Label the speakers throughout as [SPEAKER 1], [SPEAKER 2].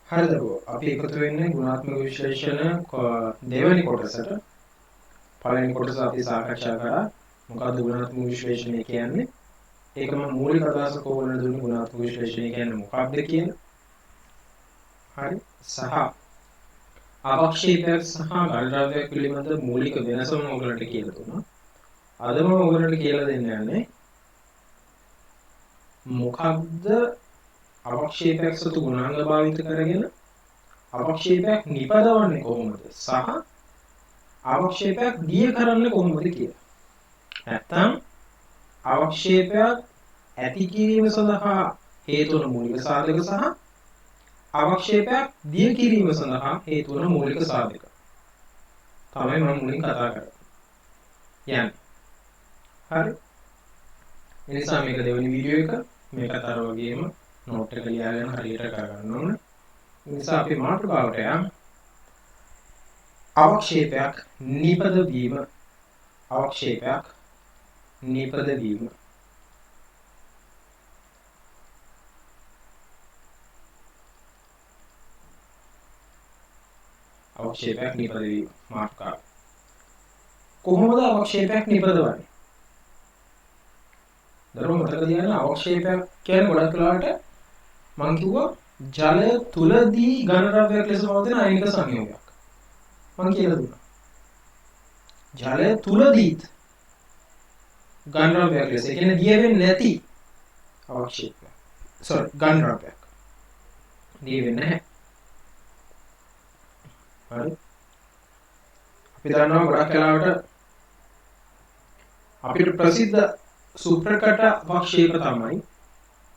[SPEAKER 1] හරිද අපි එකතු වෙන්නේ ගුණාත්මක විශ්ලේෂණ දෙවෙනි කොටසට. පළවෙනි කොටස අපි සාකච්ඡා කරා මොකද්ද ගුණාත්මක විශ්ලේෂණය කියන්නේ. ඒකම මූලික අදහස කොහොමද දුන්නේ ගුණාත්මක විශ්ලේෂණය කියන්නේ මොකක්ද කියන. හරි. සහ අවක්ෂේපයක් සහ ගණනාවක් පිළිබඳ මූලික වෙනසම ඔයගලන්ට කියලා දුන්නා. අදම ඔයගලන්ට කියලා දෙන්න යන්නේ මොකක්ද අවක්ෂේපයක් සතු ගුණාංග භාවිත කරගෙන අවක්ෂේපයක් නිපදවන්නේ කොහොමද සහ අවක්ෂේපයක් දිය කරන්නේ කොහොමද කියලා. නැත්තම් අවක්ෂේපයක් ඇති කිරීම සඳහා හේතු වන මූලික සාධක සහ අවක්ෂේපයක් දිය කිරීම සඳහා හේතු වන මූලික සාධක තමයි මම මුලින් කතා කරන්නේ. යන්නේ. හරි. ඒ නිසා මේක දෙවෙනි වීඩියෝ එක මේකත් අර වගේම නෝට් එක ලියාගෙන හරියට කරගන්න ඕන. ඒ නිසා අපි මාතෘකාවට යමු. අවක්ෂේපයක් නිපදවීම. අවක්ෂේපයක් නිපදවීම. අවක්ෂේපයක් නිපදවීම මාතෘකාව. කොහොමද අවක්ෂේපයක් නිපදවන්නේ? දරුවෝ මතක තියාගන්න අවක්ෂේපයක් කියන්නේ ගොඩක් වෙලාවට මම කිව්වා ජලය තුලදී ඝන ද්‍රව්‍යයක් ලෙස පවතින අයනික සංයෝගයක්. මම කියලා දුන්නා. ජලය තුලදීත් ඝන ද්‍රව්‍යයක් ලෙස, ඒ කියන්නේ දිය වෙන්නේ නැති අවක්ෂේපයක්. ඝන ද්‍රව්‍යයක්. දිය වෙන්නේ නැහැ. හරි. අපි දන්නවා ගොඩක් වෙලාවට අපිට ප්‍රසිද්ධ සුප්‍රකට අවක්ෂේප තමයි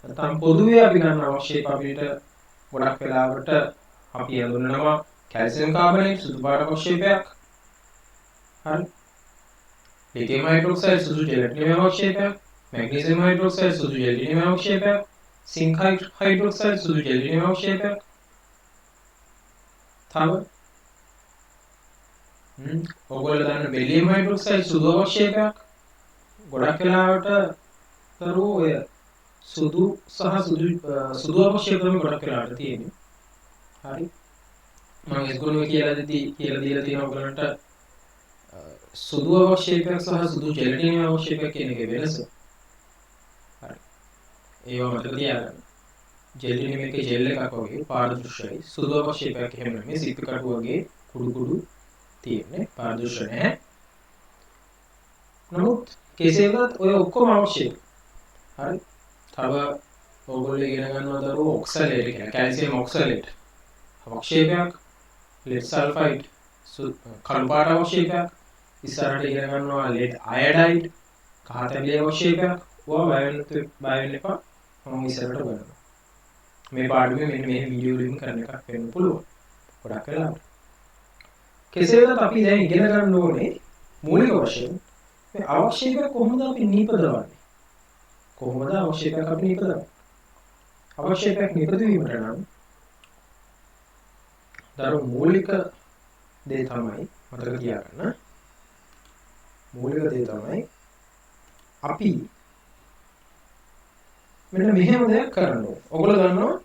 [SPEAKER 1] නැත්නම් පොදුවේ අපි ගන්න අවක්ෂේප අපිට ගොඩක් වෙලාවට අපි හඳුන්වනවා කැල්සියම් කාබනේට් සුදු පාට අවක්ෂේපයක්. හරි. ලිතියම් හයිඩ්‍රොක්සයිඩ් සුදු ජෙලටිනියම් අවක්ෂේපයක්, මැග්නීසියම් හයිඩ්‍රොක්සයිඩ් සුදු ජෙලටිනියම් අවක්ෂේපයක්, සින්ක් හයිඩ්‍රොක්සයිඩ් සුදු ජෙලටිනියම් අවක්ෂේපයක්. තව ඔයගොල්ලෝ දන්න බෙරිලියම් හයිඩ්‍රොක්සයිඩ් සුදු අවක්ෂේපයක්. ගොඩක් වෙලාවට දරුවෝ ඔය සුදු සහ සුදු අවක්ෂේප තමයි ගොඩක් වෙලාවට තියෙන්නේ. හරි. මම ඒගොල්ලෝ කියලා දීලා තියෙනවා ඔයගලන්ට සුදු අවක්ෂේපයක් සහ සුදු ජෙලටිනියම් අවක්ෂේපයක් කියන එකේ වෙනස. හරි. ඒවා මතක තියාගන්න. ජෙලටිනියම් එකේ ජෙල් එකක් වගේ පාරදෘශ්‍යයි. සුදු අවක්ෂේපයක් එහෙම නෙමෙයි. සිපි කටු වගේ කුඩු තියෙන්නේ. පාරදෘශ්‍ය නැහැ. නමුත් කෙසේ වෙතත් ඔය ඔක්කොම අවශ්‍යයි. හරි. තව ඕගොල්ලෝ ඉගෙන ගන්නවා දරුවෝ ඔක්සලේට් කියලා. Calcium oxalate. අවක්ෂේපයක්. ලෙඩ් සල්ෆයිඩ් කළු පාට අවක්ෂේපයක්. ඉස්සරහට ඉගෙන ගන්නවා ලෙඩ් අයඩයිඩ් කහතැඹිලි අවක්ෂේපයක්. ඔයා බය වෙන්න එපා. මම ඉස්සරහට බලනවා. මේ පාඩුවේ මෙන්න මේ වීඩියෝ වලින් කරන එකක් වෙන්න පුළුවන්. ගොඩක් වෙලාවට. කෙසේ වෙතත් අපි දැන් ඉගෙන ගන්න ඕනේ මූලික වශයෙන් මේ අවක්ෂේපයක් කොහොමද අපි නිපදවන්නේ? කොහොමද අවක්ෂේපයක් අපි නිපදවන්නේ? අවක්ෂේපයක් නිපදවීමට නම් දරුවෝ මූලික දේ තමයි මතක තියාගන්න. මූලික දේ තමයි අපි මෙන්න මෙහෙම දෙයක් කරන්න ඕනේ. ඔයගොල්ලෝ දන්නවා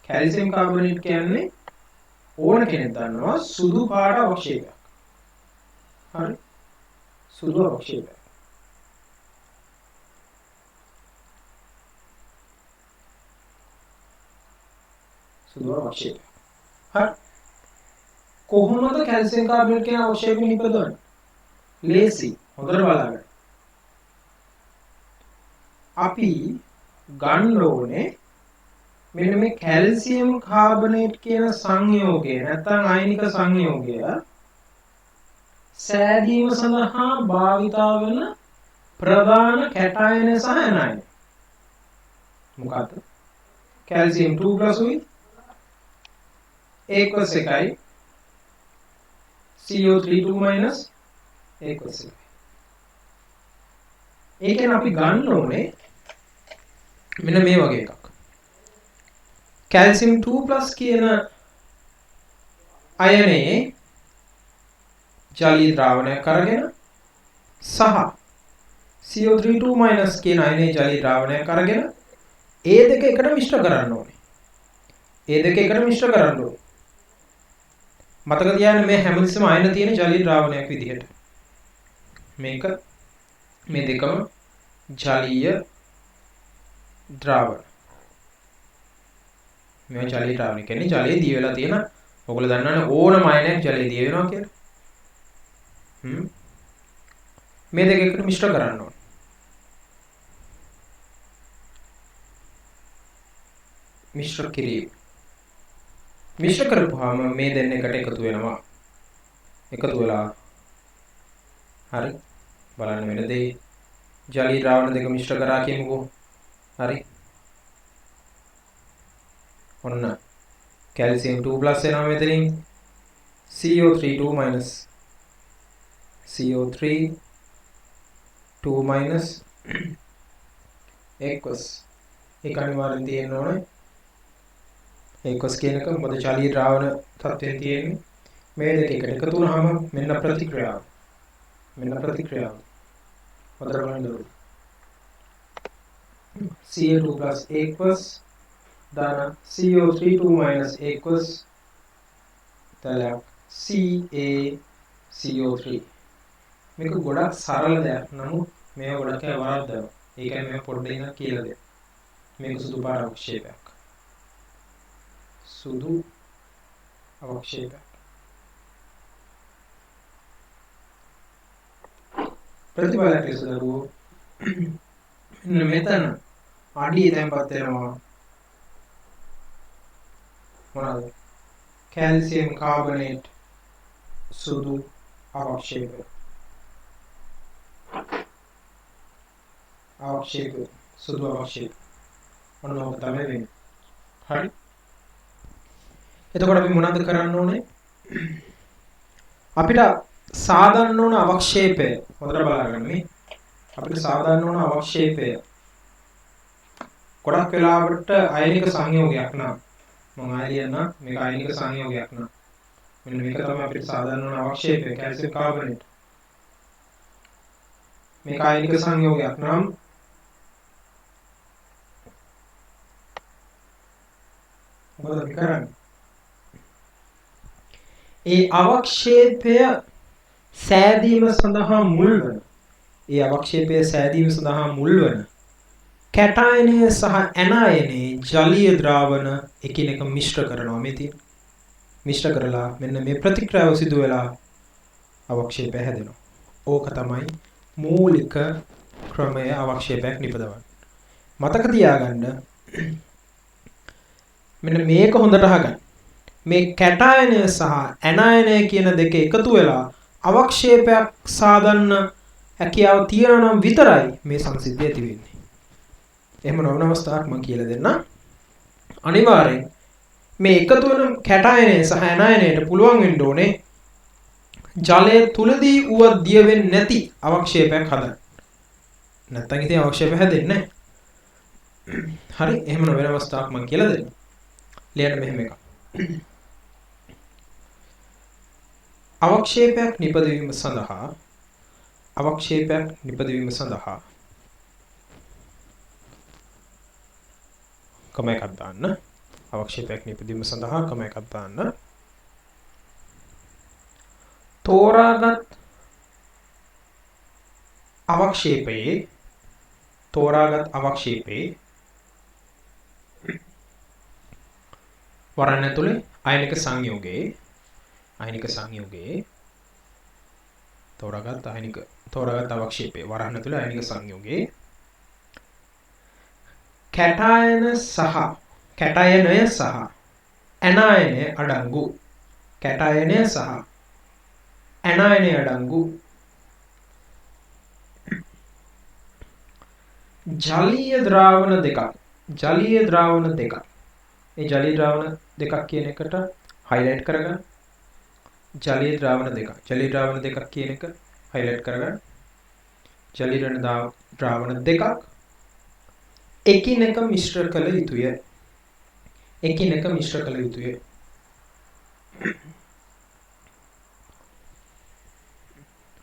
[SPEAKER 1] කැල්සියම් කාබනේට් කියන්නේ ඕන කෙනෙක් දන්නවා සුදු පාට අවක්ෂේපයක්. හරි. සුදු අවක්ෂේපයක්. සුදු අවක්ෂේපයක්. හරි. කොහොමද කැල්සියම් කාබනේට් කියන අවක්ෂේපය නිපදවන්නේ? ලේසි. හොඳට බලන්න. අපි ගන්න ඕනේ මෙන්න මේ කැල්සියම් කාබනේට් කියන සංයෝගය නැත්නම් අයනික සංයෝගය සෑදීම සඳහා භාවිතා වන ප්‍රධාන කැටයන සහ ඇනයන. මොකක්ද? Calcium 2+ උයි A+1යි CO3 2- A+1. ඒ කියන්නේ අපි ගන්න ඕනේ මෙන්න මේ වගේ එකක්. කැල්සියම් 2+ කියන අයනයේ ජලීය ද්‍රාවණයක් අරගෙන සහ CO3 2- කියන අයනයේ ජලීය ද්‍රාවණයක් අරගෙන ඒ දෙක එකට මිශ්‍ර කරන්න ඕනේ. ඒ දෙක එකට මිශ්‍ර කරන්න ඕනේ. මතක තියාගන්න මේ හැමතිස්සෙම අයන තියෙන ජලීය ද්‍රාවණයක් විදිහට. මේක මේ දෙකම ජලීය ද්‍රාවණ. මේ ජලීය ද්‍රාවණ කියන්නේ ජලයේ දිය වෙලා තියෙන ඔයගොල්ලෝ දන්නවනේ ඕනම අයනයක් ජලයේ දිය වෙනවා කියලා. මේ දෙක එකට මිශ්‍ර කරන්න ඕනේ. මිශ්‍ර කිරීම. මිශ්‍ර කරපුවාම මේ දෙන්න එකට එකතු වෙනවා. එකතු වෙලා හරි බලන්න වෙන දේ ජලීය ද්‍රාවණ දෙක මිශ්‍ර කරා කියමුකෝ. හරි. ඔන්න කැල්සියම් 2+ එනවා මෙතනින්. CO3 2- CO3 2- aqueous. ඒක අනිවාර්යෙන් තියෙන්න ඕනේ. aqueous කියන එක මොකද ජලීය ද්‍රාවණ තත්ත්වයෙන් තියෙන්නේ. මේ දෙක එකට එකතු වුණාම මෙන්න ප්‍රතික්‍රියාව. හොඳට බලන්න ඕනේ. Ca2+ aqueous දාන CO3 2- aqueous තලයක් CaCO3. මේක ගොඩක් සරල දෙයක්. නමුත් මේව ගොඩක් අය වරද්දනවා. ඒ කියන්නේ මේ පොඩ්ඩක් ඉන්න කියලා දෙන්න. මේක සුදු පාට අවක්ෂේපයක්. සුදු අවක්ෂේපයක්. ප්‍රතිඵලයක් ලෙසදරුවෝ මෙන්න මෙතන අඩිය තැන්පත් වෙනවා. මොනවාද? කැල්සියම් කාබනේට් සුදු අවක්ෂේපය. සුදු අවක්ෂේපය. ඔන්න ඔක තමයි වෙන්නේ. හරි. එතකොට අපි මොනවද කරන්න ඕනේ? අපිට සාධන්න ඕන අවක්ෂේපය හොඳට බලාගන්න මේ. අපිට සාධන්න ඕන අවක්ෂේපය ගොඩක් වෙලාවට අයනික සංයෝගයක් නා. මම ආයෙත් මේක අයනික සංයෝගයක් නා. මෙන්න මේක තමයි අපිට සාධන්න ඕන අවක්ෂේපය කැල්සියම් කාබනේට්. මේක අයනික සංයෝගයක් නම් මොකද අපි කරන්නේ? ඒ අවක්ෂේපය සෑදීම සඳහා මුල් වන කැටායනය සහ ඇනායනයේ ජලීය ද්‍රාවණ එකිනෙක මිශ්‍ර කරනවා. මේ තියෙන මිශ්‍ර කරලා මෙන්න මේ ප්‍රතික්‍රියාව සිදු වෙලා අවක්ෂේපය හැදෙනවා. ඕක තමයි මූලික ක්‍රමය අවක්ෂේපයක් නිපදවන්න. මතක තියාගන්න මෙන්න මේක හොඳට අහගන්න. මේ කැටායනය සහ ඇනායනය කියන දෙක එකතු වෙලා අවක්ෂේපයක් සාදන්න හැකියාව තියෙනවා නම් විතරයි මේ සංසිද්ධිය ඇති වෙන්නේ. එහෙම නොවන අවස්ථාවක් මම කියලා දෙන්න. අනිවාර්යෙන් මේ එකතු වෙන කැටායනය සහ ඇනායනයට පුළුවන් වෙන්න ඕනේ ජලය තුලදී උව දිය වෙන්නේ නැති අවක්ෂේපයක් හදන්න. නැත්තම් ඉතින් අවක්ෂේපය හැදෙන්නේ නැහැ. හරි. එහෙම නොවන අවස්ථාවක් මම කියලා දෙන්න. ලියන්න මෙහෙම එකක්. අවක්ෂේපයක් නිපදවීම සඳහා කම එකක් දාන්න. අවක්ෂේපයක් නිපදවීම සඳහා කම එකක් දාන්න. තෝරාගත් අවක්ෂේපයේ වරණ ඇතුලේ අයනික සංයෝගයේ තෝරාගත් අවක්ෂේපයේ වරණ ඇතුලේ අයනික සංයෝගයේ කැටායනය සහ ඇනායනය අඩංගු ජලීය ද්‍රාවණ දෙකක්. ඒ ජලීය ද්‍රාවණ දෙකක් කියන එකට highlight කරගන්න. ජලීය ද්‍රාවණ දෙකක් කියන එක highlight කරගන්න. ජලීය ද්‍රාවණ දෙකක් එකිනෙක මිශ්‍ර කළ යුතුය.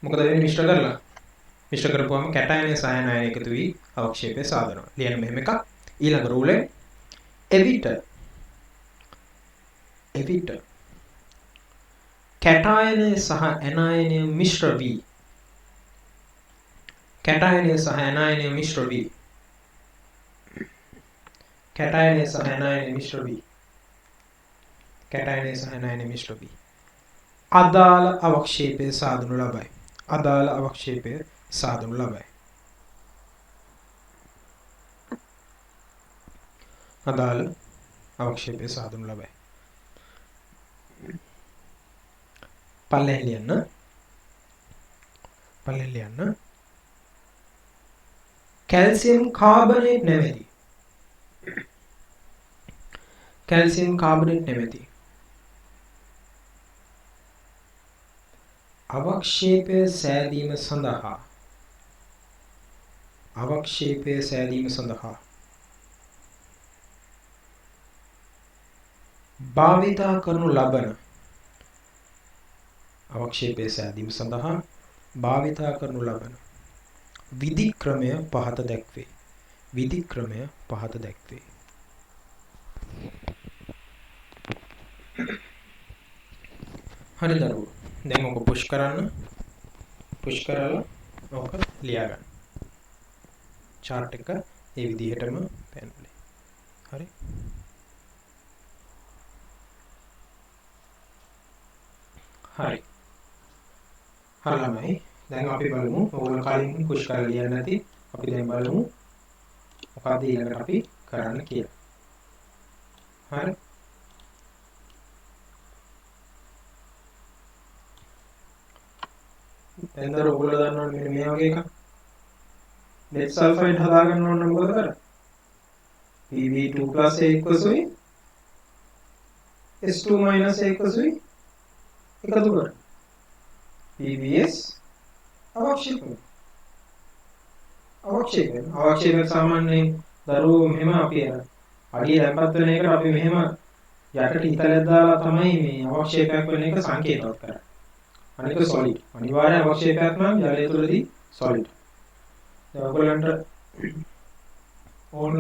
[SPEAKER 1] මොකද වෙන්නේ මිශ්‍ර කරපුවම කැටායනය සහ ඇනායනය එකතු වී අවක්ෂේපය සාදනවා. ලියන්න මෙහෙම එකක්. ඊළඟ රූලේ එවිට එවිට කැටායනය සහ ඇනායනය මිශ්‍ර වී කැටායනය සහ ඇනායනය මිශ්‍ර වී කැටායනය සහ ඇනායනය මිශ්‍ර වී කැටායනය සහ ඇනායනය මිශ්‍ර වී අදාළ අවක්ෂේපය සාදනු ලබයි. අදාළ අවක්ෂේපය සාදනු ලබයි. අදාළ අවක්ෂේපය සාදනු ලබයි. පල්ලෙහෙන් ලියන්න කැල්සියම් කාබනේට් නැමැති අවක්ෂේපය සෑදීම සඳහා භාවිතා කරනු ලබන අවක්ෂේපය සෑදීම සඳහා භාවිතා කරනු ලබන විධික්‍රමය පහත දැක්වේ. හරි දරුවෝ. දැන් ඔක පුෂ් කරලා ඔක ලියා ගන්න. chart එක ඒ විදිහටම පෙන්වන්නේ. හරි. හරි ළමයි. දැන් අපි බලමු ඔයගොල්ලෝ කලින් පුෂ් කරලා ලියන්න නැති අපි දැන් බලමු මොකද ඊළඟට අපි කරන්න කියලා. හරි. එතන ඔයගොල්ලෝ දන්නවනේ මෙන්න මේ වගේ එකක්. net sulfide හදාගන්න ඕන නම් මොකද කරන්නේ? Pb2 + A = S2 - A = එකතු කර PBS අවක්ෂේපය සාමාන්‍යයෙන් දරුවෝ මෙහෙම අපි අඩිය දැම්පත් වෙන එකට අපි මෙහෙම යටට ඉතලයක් දාලා තමයි මේ අවක්ෂේපයක් වෙන එක සංකේතවත් කරන්නේ. අනික solid. අනිවාර්ය අවක්ෂේපයක් නම් ජලය තුළදී solid. දැන් ඔයගොල්ලන්ට ඕන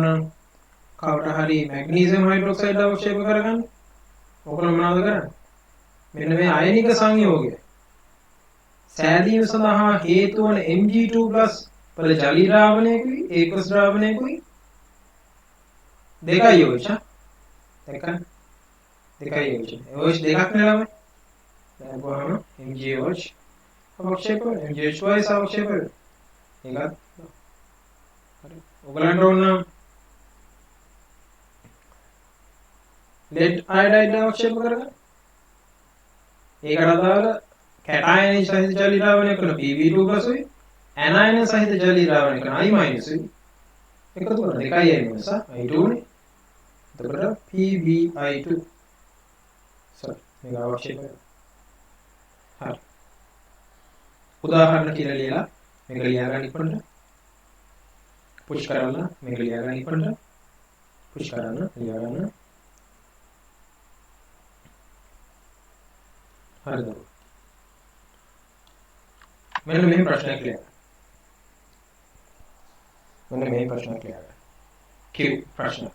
[SPEAKER 1] කවට හරි මැග්නීසියම් හයිඩ්‍රොක්සයිඩ් අවක්ෂේප කරගන්න. ඔයගොල්ලෝ මොනවද කරන්නේ? මෙන්න මේ අයනික සංයෝගය සෑදීම සඳහා හේතු වන Mg2+ වල ජලී ද්‍රාවණයකුයි ඒකස් ද්‍රාවණයකුයි දෙකයි OH OH දෙකක් නෙලම දැන් කොහොම MgOH අවක්ෂේප MgH twice අවක්ෂේප ඒකත් හරි ඔයගලන්ට ඕන lead iodide අවක්ෂේප කරගන්න ඒකට අදාළ කැටායන සහිත ජලී ද්‍රාවණය කරන Pb2+ උයි ඇනායන සහිත ජලී ද්‍රාවණය කරන I- උයි එකතු කරන දෙකයි I- I2 නේ. එතකොට PbI2 මේක අවශ්‍යයි. හරි. උදාහරණ කියලා ලියලා මේක ලියා ගන්න ඉක්මනට. පුෂ් කරලා මේක ලියා ගන්න ඉක්මනට. පුෂ් කරන්න ලියා ගන්න. හරිද? මෙන්න මේ ප්‍රශ්නයක් ලියන්න. මෙන්න මේ ප්‍රශ්නයක් ලියන්න. Q ප්‍රශ්න.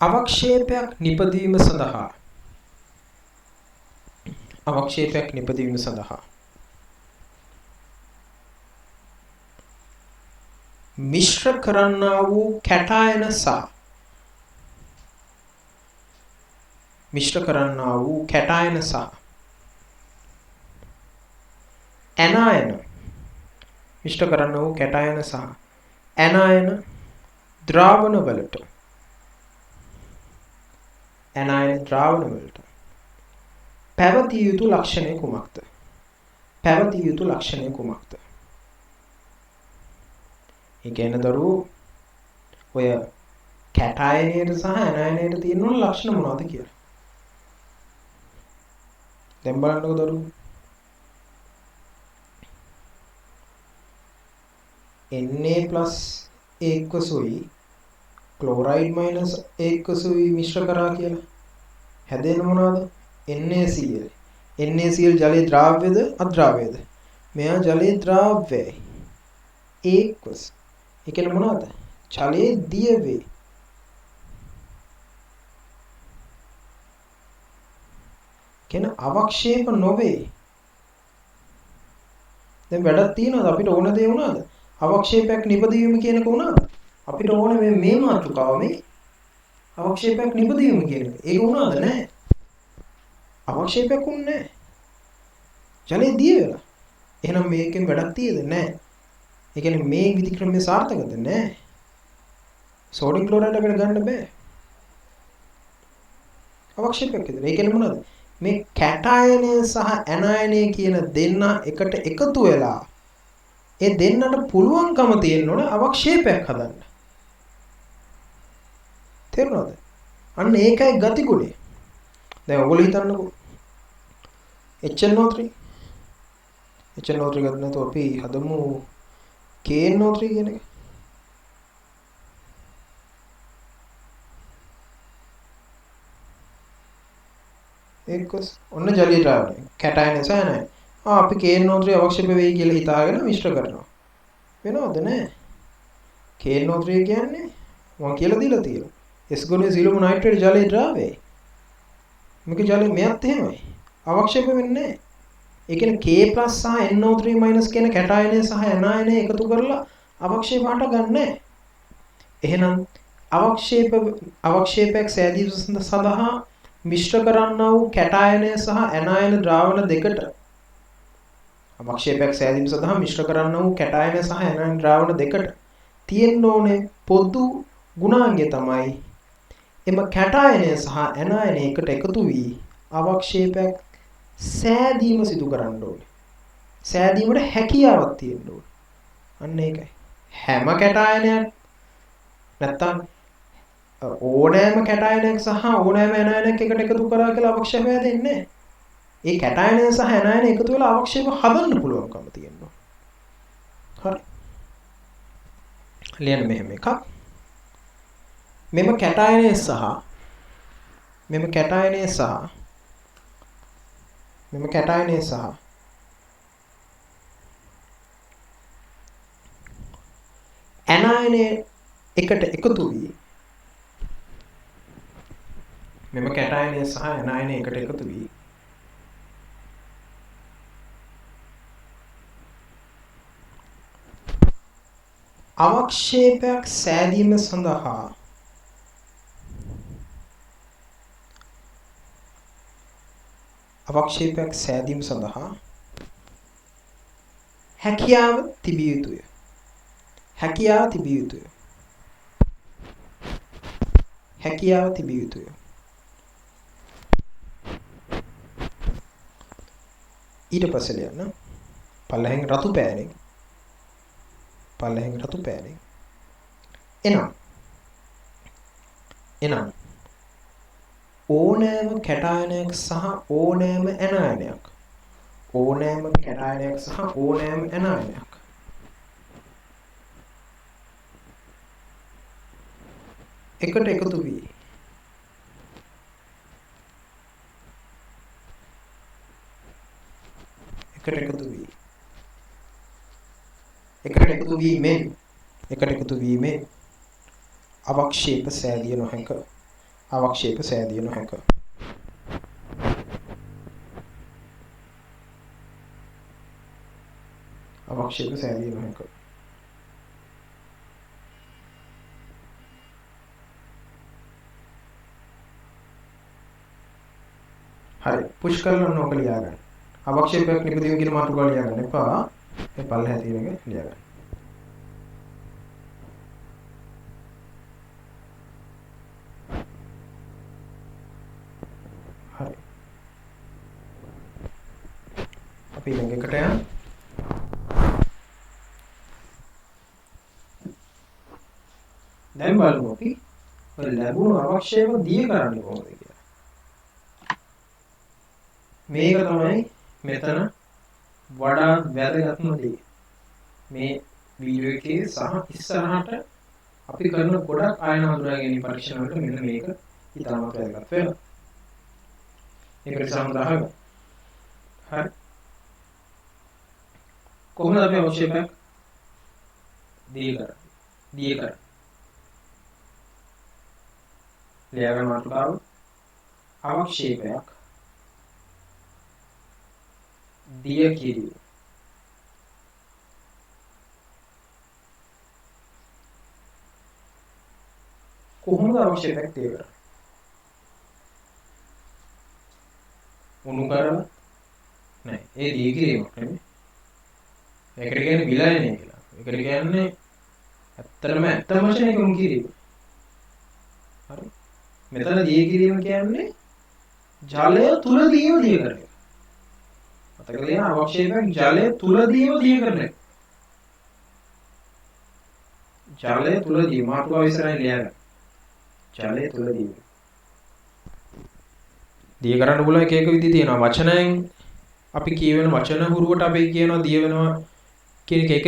[SPEAKER 1] අවක්ෂේපයක් නිපදවීම සඳහා මිශ්‍ර කරන්නා වූ කැටායන සහ ඇනායන ද්‍රාවණ වලට පැවතිය යුතු ලක්ෂණය කුමක්ද? ඒ කියන්නේ දරුවෝ ඔය කැටායනයට සහ ඇනායනයට තියෙන ලක්ෂණ මොනවද කියලා. දැන් බලන්නකෝ දරුවෝ. Na + A ක්ලෝරයිඩ් - A මිශ්‍ර කරා කියලා. හැදෙන්නේ මොනවද? NaCl. NaCl ජලයේ ද්‍රාව්‍යද අද්‍රාව්‍යද? මෙයා ජලයේ ද්‍රාව්‍යයි. ඒ කියන්නේ මොනවද? ජලයේ දියවේ. කියන අවක්ෂේප නොවේ. දැන් වැඩක් තියනවාද අපිට ඕන දේ වුණාද? අවක්ෂේපයක් නිපදවීම කියනක වුණාද? අපිට ඕනේ මේ මාතෘකාව මේ අවක්ෂේපයක් නිපදවීම කියන එක. ඒක වුණාද නැහැ? අවක්ෂේපයක් වුණේ නැහැ. ජලයේ දිය වෙලා. එහෙනම් මේකෙන් වැඩක් තියද නැහැ. ඒ කියන්නේ මේ විධික්‍රමයේ සාර්ථකද නැහැ. සෝඩියම් ක්ලෝරයිඩ් අපිට ගන්න බෑ. අවක්ෂේපයක් විතර. ඒ කියන්නේ මොනවද? මේ කැටායනය සහ ඇනායනය කියන දෙන්න එකට එකතු වෙලා ඒ දෙන්නට පුළුවන්කම තියෙන්න ඕන අවක්ෂේපයක් හදන්න. තේරුණාද? අන්න ඒකයි ගතිගුණය. දැන් ඔයගොල්ලෝ හිතන්නකෝ HNO3 ගන්න නැතුව අපි හදමු KNO3 කියන එක. ඒකස් ඔන්න ජලීය ද්‍රාවණය. කැටයන සහ නැහැ. අපි KNO3 අවශ්‍ය වෙයි කියලා හිතාගෙන මිශ්‍ර කරනවා. වෙනවද නැහැ? KNO3 කියන්නේ මම කියලා දීලා තියෙනවා. S ගුණය සිලිකෝන් නයිට්‍රේට් ජලීය ද්‍රාවයයි. මේක ජලීය මෙයත් එහෙමයි. අවශ්‍යක වෙන්නේ නැහැ. ඒ කියන්නේ K+ සහ NO3- කියන කැටයනය සහ ඇනායනය එකතු කරලා අවක්ෂේප හට ගන්නෑ. එහෙනම් අවක්ෂේපයක් සෑදීම සඳහා මිශ්‍ර කරන්නා වූ කැටයනය සහ ඇනායන ද්‍රාවණ දෙකට අවක්ෂේපයක් සෑදීම සඳහා මිශ්‍ර කරන්නා වූ කැටයනය සහ ඇනායන ද්‍රාවණ දෙකට තියෙන්න ඕනේ පොදු ගුණාංගය තමයි එම කැටයනය සහ ඇනායන එකට එකතු වී අවක්ෂේපයක් සෑදීම සිදු කරන්න ඕනේ. සෑදීමට හැකියාවක් තියෙන්න ඕනේ. අන්න ඒකයි. හැම කැටයනයක් නැත්තම් ඕනෑම කැටයනයක් සහ ඕනෑම ඇනායනයක් එකට එකතු කරා කියලා අවක්ෂේප හැදෙන්නේ නැහැ. ඒ කැටයනය සහ ඇනායන එකතු වෙලා අවක්ෂේප හදන්න පුළුවන්කම තියෙනවා. හරි. ලියන්න මෙහෙම එකක්. මෙම කැටයනය සහ ඇනායනය එකට එකතු වී අවක්ෂේපයක් සෑදීම සඳහා හැකියාව තිබිය යුතුය. ඊට පස්සේ ලියන්න පල්ලෙහෙන් රතු පෑනෙන් එනම් ඕනෑම කැටයනයක් සහ ඕනෑම ඇනායනයක් එකට එකතු වී අවක්ෂේප සෑදිය නොහැක. හරි පුෂ් කරලා නෝක ලියා ගන්න. අවක්ෂේපයක් නිපදවීම කියන මාතෘකාව ලියා ගන්න එපා. මේ පල්ලෙහා තියෙන එක ලියා ගන්න. හරි. අපි ඊළඟ එකට යමු. දැන් බලමු අපි ඔය ලැබුණු අවක්ෂේප දිය කරන්නේ කොහොමද කියලා. මේක තමයි මෙතන වඩා වැදගත්ම දේ. මේ වීඩියෝ එකේ සහ ඉස්සරහට අපි කරන ගොඩක් ආයන හඳුනා ගැනීම පරීක්ෂණ වලට මෙන්න මේක ඉතාමත් වැදගත් වෙනවා. ඒකට සම්බන්ධව හරි කොහොමද අපි අවක්ෂේපයක් දිය කරන්නේ? ලියා ගන්න මාතෘකාව අවක්ෂේපයක් දිය කිරීම. කොහොමද අවක්ෂේපයක් දිය කරන්නේ? උණු කරලා නෑ. ඒ දිය කිරීමක් නෙමෙයි. ඒකට කියන්නේ විලයනය කියලා. ඒකට කියන්නේ ඇත්තම වශයෙන් උණු කිරීම. හරි. මෙතන දිය කිරීම කියන්නේ ජලය තුලදීම දිය කරන එක. මතක තියාගන්න අවක්ෂේපයක් ජලය තුලදීම දිය කරන එක. ජලය තුලදී මාතෘකාව ඉස්සරහින් ලියන්න. ජලය තුලදී. දිය කරන්න පුළුවන් එක විදි තියෙනවා. වචනයෙන් අපි කියවෙන වචන හුරුවට අපි කියනවා දිය වෙනවා කියන එක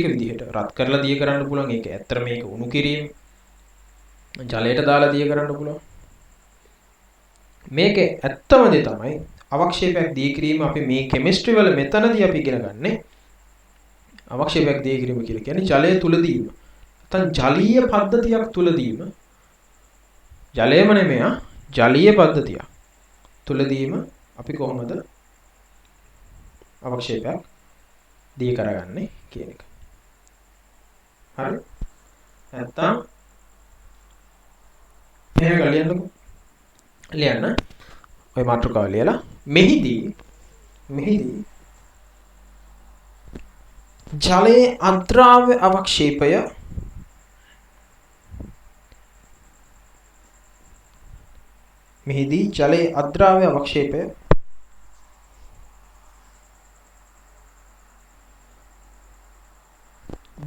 [SPEAKER 1] විදිහට. රත් කරලා දිය කරන්න පුළුවන්. ඒක ඇත්තට මේක උණු කිරීම. ජලයට දාලා දිය කරන්න පුළුවන්. මේක ඇත්තම දේ තමයි අවක්ෂේපයක් දිය කිරීම. අපි මේ කෙමිස්ට්‍රි වල මෙතනදී අපි ඉගෙන ගන්නේ අවක්ෂේපයක් දිය කිරීම කියලා කියන්නේ ජලය තුලදීම. නැත්නම් ජලීය පද්ධතියක් තුලදීම ජලයම නෙමෙයි ජලීය පද්ධතියක් තුලදීම අපි කොහොමද අවක්ෂේපයක් දිය කරගන්නේ කියන එක. හරි? නැත්නම් එහෙම ලියන්නකො. ලියන්න. ඔය මාතෘකාව ලියලා මෙහිදී ජලයේ අද්‍රාව්‍ය අවක්ෂේපය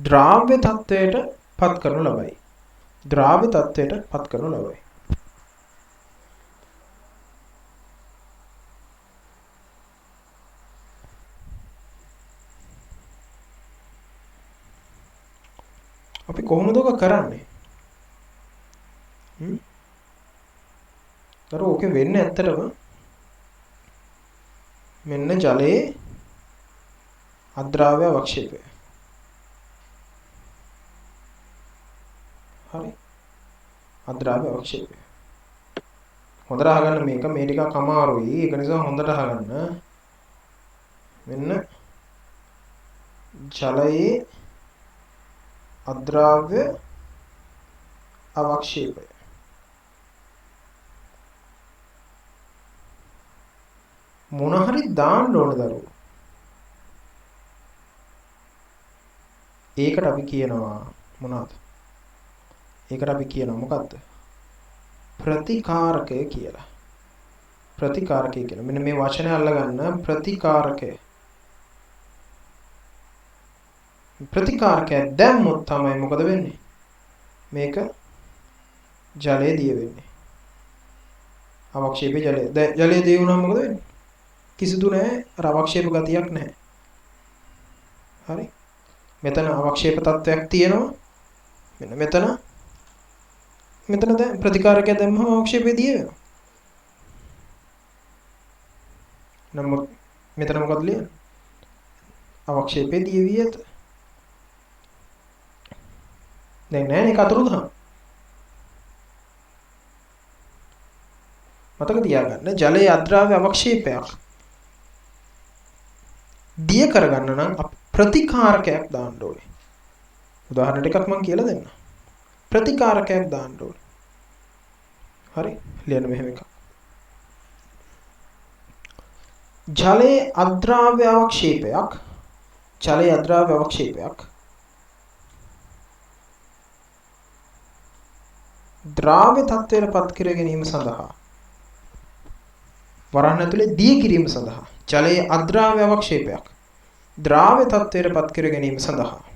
[SPEAKER 1] ද්‍රාව්‍ය තත්වයට පත් කරනු ලබයි. අපි කොහොමද ඔක කරන්නේ? තර ඕකේ වෙන්නේ ඇත්තටම මෙන්න ජලයේ අද්‍රාව්‍ය අවක්ෂේපය. හරි. අද්‍රාව්‍ය අවක්ෂේපය. හොඳට අහගන්න මේක මේ ටිකක් අමාරුයි. ඒක නිසා හොඳට අහගන්න. මෙන්න ජලයේ අද්‍රාව්‍ය අවක්ෂේපය. මොන හරි දාන්න ඕන දරුවෝ. ඒකට අපි කියනවා මොනවද? ඒකට අපි කියනවා මොකද්ද? ප්‍රතිකාරකය කියලා. මෙන්න මේ වචනේ අල්ලගන්න ප්‍රතිකාරකය. ප්‍රතිකාරකය දැම්මොත් තමයි මොකද වෙන්නේ? මේක ජලය දිය වෙන්නේ. අවක්ෂේපේ ජලය දිය වුණාම මොකද වෙන්නේ? කිසිදු නැහැ අර අවක්ෂේප ගතියක් නැහැ. හරි. මෙතන අවක්ෂේප තත්වයක් තියෙනවා. මෙන්න මෙතන දැන් ප්‍රතිකාරකය දැම්මම අවක්ෂේපේ දිය වෙනවා. නමුත් මෙතන මොකද ලියන්නේ? අවක්ෂේපේ දිය විය යුතු. දැන් නැහැ නේ කතුරුදහම. මතක තියාගන්න ජලයේ අද්‍රාව්‍ය අවක්ෂේපයක් දිය කරගන්න නම් ප්‍රතිකාරකයක් දාන්න ඕනේ. උදාහරණ ටිකක් මම කියලා දෙන්නම්. ප්‍රතිකාරකයක් දාන්න ඕනේ. හරි ලියන්න මෙහෙම එකක්. ජලයේ අද්‍රාව්‍ය අවක්ෂේපයක් ද්‍රාව්‍ය තත්ත්වයට පත් කර ගැනීම සඳහා වරහන් ඇතුලේ දී කිරීම සඳහා ජලයේ අද්‍රාව්‍ය අවක්ෂේපයක් ද්‍රාව්‍ය තත්ත්වයට පත් කර ගැනීම සඳහා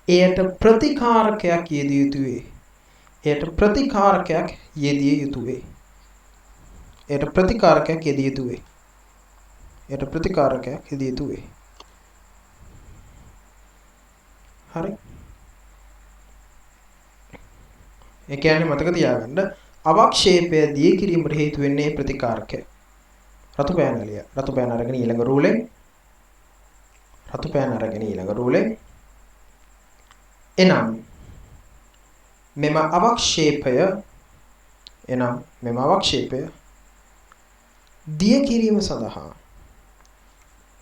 [SPEAKER 1] එයට ප්‍රතිකාරකයක් යෙදිය යුතුය. හරි. ඒ කියන්නේ මතක තියාගන්න අවක්ෂේපය දී කිරීමට හේතු වෙන්නේ ප්‍රතිකාරකය. රතු පෑන අරගෙන ඊළඟ රූලෙන් එනම් මෙම අවක්ෂේපය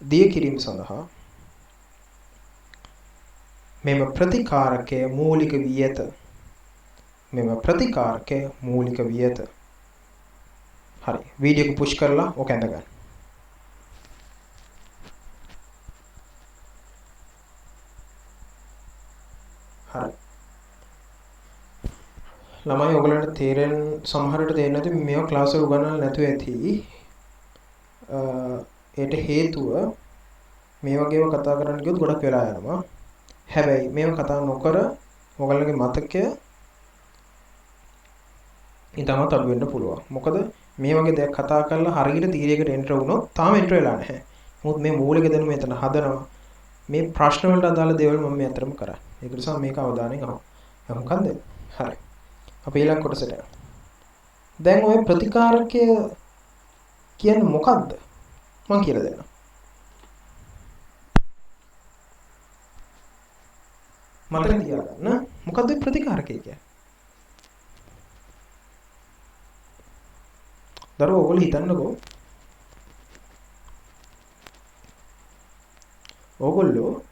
[SPEAKER 1] දිය කිරීම සඳහා මෙම ප්‍රතිකාරකය මූලික වී ඇත. හරි. වීඩියෝ එක පුෂ් කරලා ඔක ඇඳ ගන්න. හරි. ළමයි ඔයගලන්ට සමහරට තේරෙන්නේ නැති මේවා ක්ලාස් එක උගන්වන්න නැතුව ඇති. ඒට හේතුව මේ වගේව කතා කරන්න ගියොත් ගොඩක් වෙලා යනවා. හැබැයි මේව කතා නොකර ඔයගලගේ මතකය ඊටමත් අඩු වෙන්න පුළුවන්. මොකද මේ වගේ දෙයක් කතා කරලා හරියට තීරයකට එන්ටර් වුණොත් තාම එන්ටර් වෙලා නැහැ. මොකද මේ මූලික දැනුම මෙතන හදනවා. මේ ප්‍රශ්න වලට අදාළ දේවල් මම මේ අතරම කරා. ඒක නිසා මේක අවධානයෙන් අහන්න. මොකන්ද? හරි. අපි ඊළඟ කොටසට යමු. දැන් ওই ප්‍රතිකාරකය කියන්නේ මොකද්ද? මම කියලා දෙන්නම්. මතක තියාගන්න. මොකද්ද ප්‍රතිකාරකය කියන්නේ? දරුවෝ ඔයගොල්ලෝ හිතන්නකෝ. ඔයගොල්ලෝ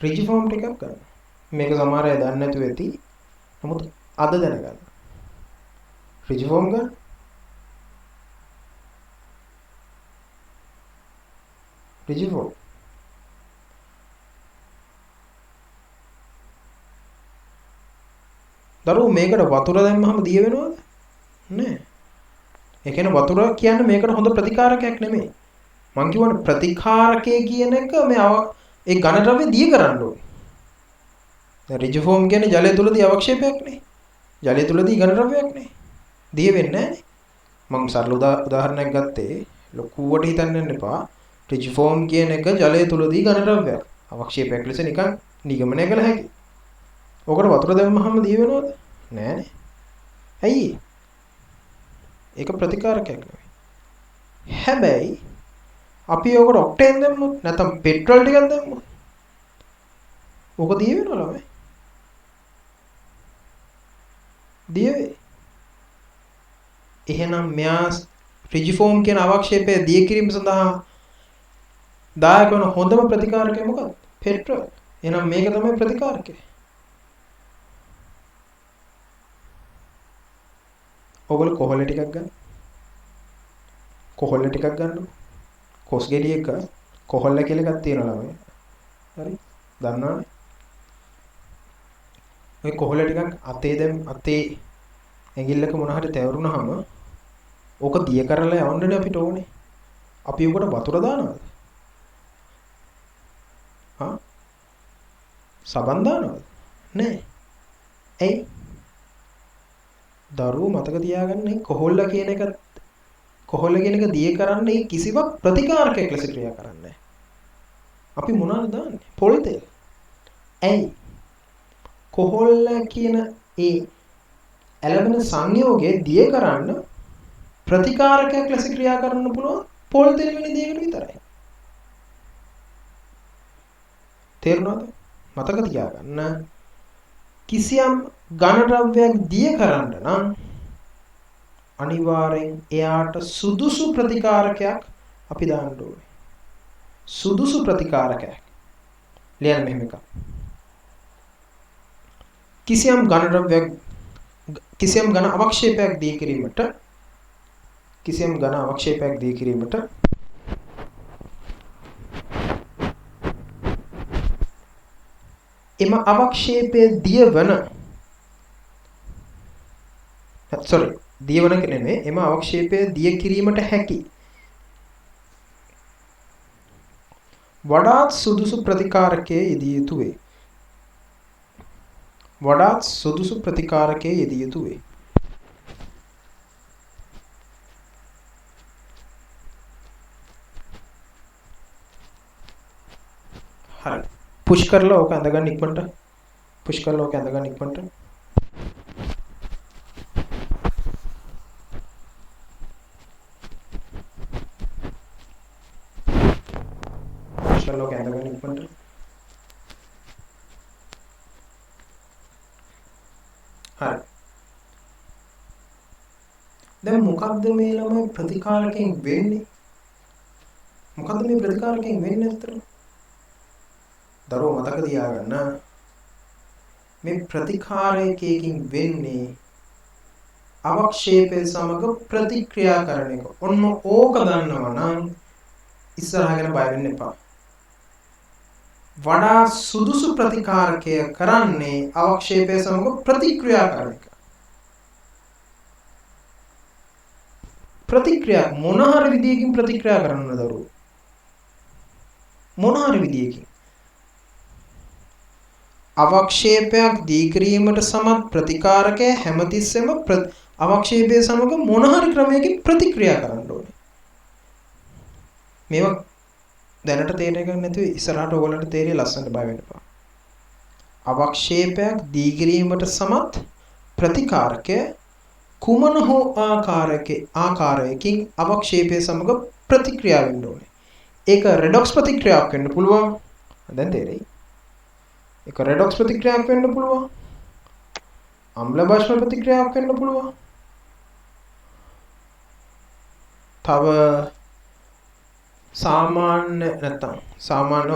[SPEAKER 1] රිජි ෆෝම් ටිකක් ගන්න. මේක සමහර අය දන්නේ නැතුව ඇති. නමුත් අද දැනගන්න. රිජි ෆෝම් ගන්න. රිජි ෆෝම්. දරුවෝ මේකට වතුර දැම්මම දිය වෙනවද? නෑ. ඒ කියන්නේ වතුර කියන්නේ මේකට හොඳ ප්‍රතිකාරකයක් නෙමෙයි. මං කියවනේ ප්‍රතිකාරකය කියන එක මේ ඒ ඝන ද්‍රව්‍ය දිය කරන්න ඕනේ. දැන් රිජි ෆෝම් කියන්නේ ජලය තුලදී අවක්ෂේපයක් නේ. ජලය තුලදී ඝන ද්‍රව්‍යයක් නේ. දිය වෙන්නේ නෑනේ. මං සරල උදාහරණයක් ගත්තේ ලොකුවට හිතන්න යන්න එපා. රිජි ෆෝම් කියන එක ජලය තුලදී ඝන ද්‍රව්‍යයක්. අවක්ෂේපයක් ලෙස නිකන් නිගමනය කළ හැකියි. ඔකට වතුර දැම්මම දිය වෙනවද? නෑනේ. ඇයි? ඒක ප්‍රතිකාරකයක් නෙවෙයි. හැබැයි අපි ඔකට ඔක්ටේන් දැම්මොත් නැත්නම් පෙට්‍රල් ටිකක් දැම්මොත් ඔක දිය වෙනව ළමයි. දිය වේ. එහෙනම් මෙයා රිජිෆෝම් කියන අවක්ෂේපය දිය කිරීම සඳහා දායක වන හොඳම ප්‍රතිකාරකය මොකක්ද? පෙට්‍රල්. එහෙනම් මේක තමයි ප්‍රතිකාරකය. ඔයගොල්ලෝ කොහොල්ල ටිකක් ගන්න. කොහොල්ල ටිකක් ගන්න. කොස් ගෙඩියක කොහොල්ල කියලා එකක් තියෙනවා ළමයි. හරි? දන්නවනේ. ඔය කොහොල්ල ටිකක් අතේ ඇඟිල්ලක මොන හරි තැවරුනහම ඕක දිය කරලා යවන්නනේ අපිට ඕනේ. අපි උකට වතුර දානවද? හා? සබන් දානවද? නෑ. ඇයි? දරුවෝ මතක තියාගන්න කොහොල්ල කියන එක දිය කරන්නේ කිසිවක් ප්‍රතිකාරකයක් ලෙස ක්‍රියා කරන්නේ. අපි මොනවද දාන්නේ? පොල් තෙල්. ඇයි? කොහොල්ල කියන ඒ එළවෙන සංයෝගයේ දිය කරන්න ප්‍රතිකාරකයක් ලෙස ක්‍රියා කරන්න පුළුවන් පොල් තෙල් වෙන දේකට විතරයි. තේරුණාද? මතක තියාගන්න කිසියම් ඝන ද්‍රව්‍යයක් දිය කරන්න නම් අනිවාර්යෙන් එයාට සුදුසු ප්‍රතිකාරකයක් අපි දාන්න ඕනේ. සුදුසු ප්‍රතිකාරකයක්. ලියන්න මෙහෙම එකක්. කිසියම් ඝන අවක්ෂේපයක් දී කිරීමට එම අවක්ෂේපයේ දියවන නෙමෙයි එම අවක්ෂේපය දිය කිරීමට හැකි වඩාත් සුදුසු ප්‍රතිකාරකයේ යෙදිය යුතු වේ. හරි. පුෂ් කරලා ඕක ඇඳගන්න ඉක්මනට. හරි. දැන් මොකද්ද මේ ළමයි ප්‍රතිකාරකයෙන් වෙන්නේ? මොකද්ද මේ ප්‍රතිකාරකයෙන් වෙන්නේ අතට? දරුවෝ මතක තියාගන්න මේ ප්‍රතිකාරකයෙන් වෙන්නේ අවක්ෂේපය සමග ප්‍රතික්‍රියා කරන එක. ඔන්න ඕක දන්නවා නම් ඉස්සරහ ගැන බය වෙන්න එපා. වඩා සුදුසු ප්‍රතිකාරකය කරන්නේ අවක්ෂේපය සමග ප්‍රතික්‍රියා කරන එක. ප්‍රතික්‍රියා මොන හරි විදියකින් ප්‍රතික්‍රියා කරන්න දරුවෝ. මොන හරි විදියකින් අවක්ෂේපයක් දී කිරීමට සමත් ප්‍රතිකාරකය හැමතිස්සෙම අවක්ෂේපය සමග මොන හරි ක්‍රමයකින් ප්‍රතික්‍රියා කරන්න ඕනේ. මේවා දැනට තේරෙන්නේ ගන්න නැතුව ඉස්සරහට ඕගොල්ලන්ට තේරෙයි ලස්සනට බය වෙන්න එපා. අවක්ෂේපයක් දී කිරීමට සමත් ප්‍රතිකාරකය කුමන හෝ ආකාරයකින් අවක්ෂේපය සමග ප්‍රතික්‍රියා වෙන්න ඕනේ. ඒක රෙඩොක්ස් ප්‍රතික්‍රියාවක් වෙන්න පුළුවන්. දැන් තේරෙයි. ඒක රෙඩොක්ස් ප්‍රතික්‍රියාවක් වෙන්න පුළුවන්. අම්ල භාෂ්ම ප්‍රතික්‍රියාවක් වෙන්න පුළුවන්. තව සාමාන්‍ය නැත්තම් සාමාන්‍ය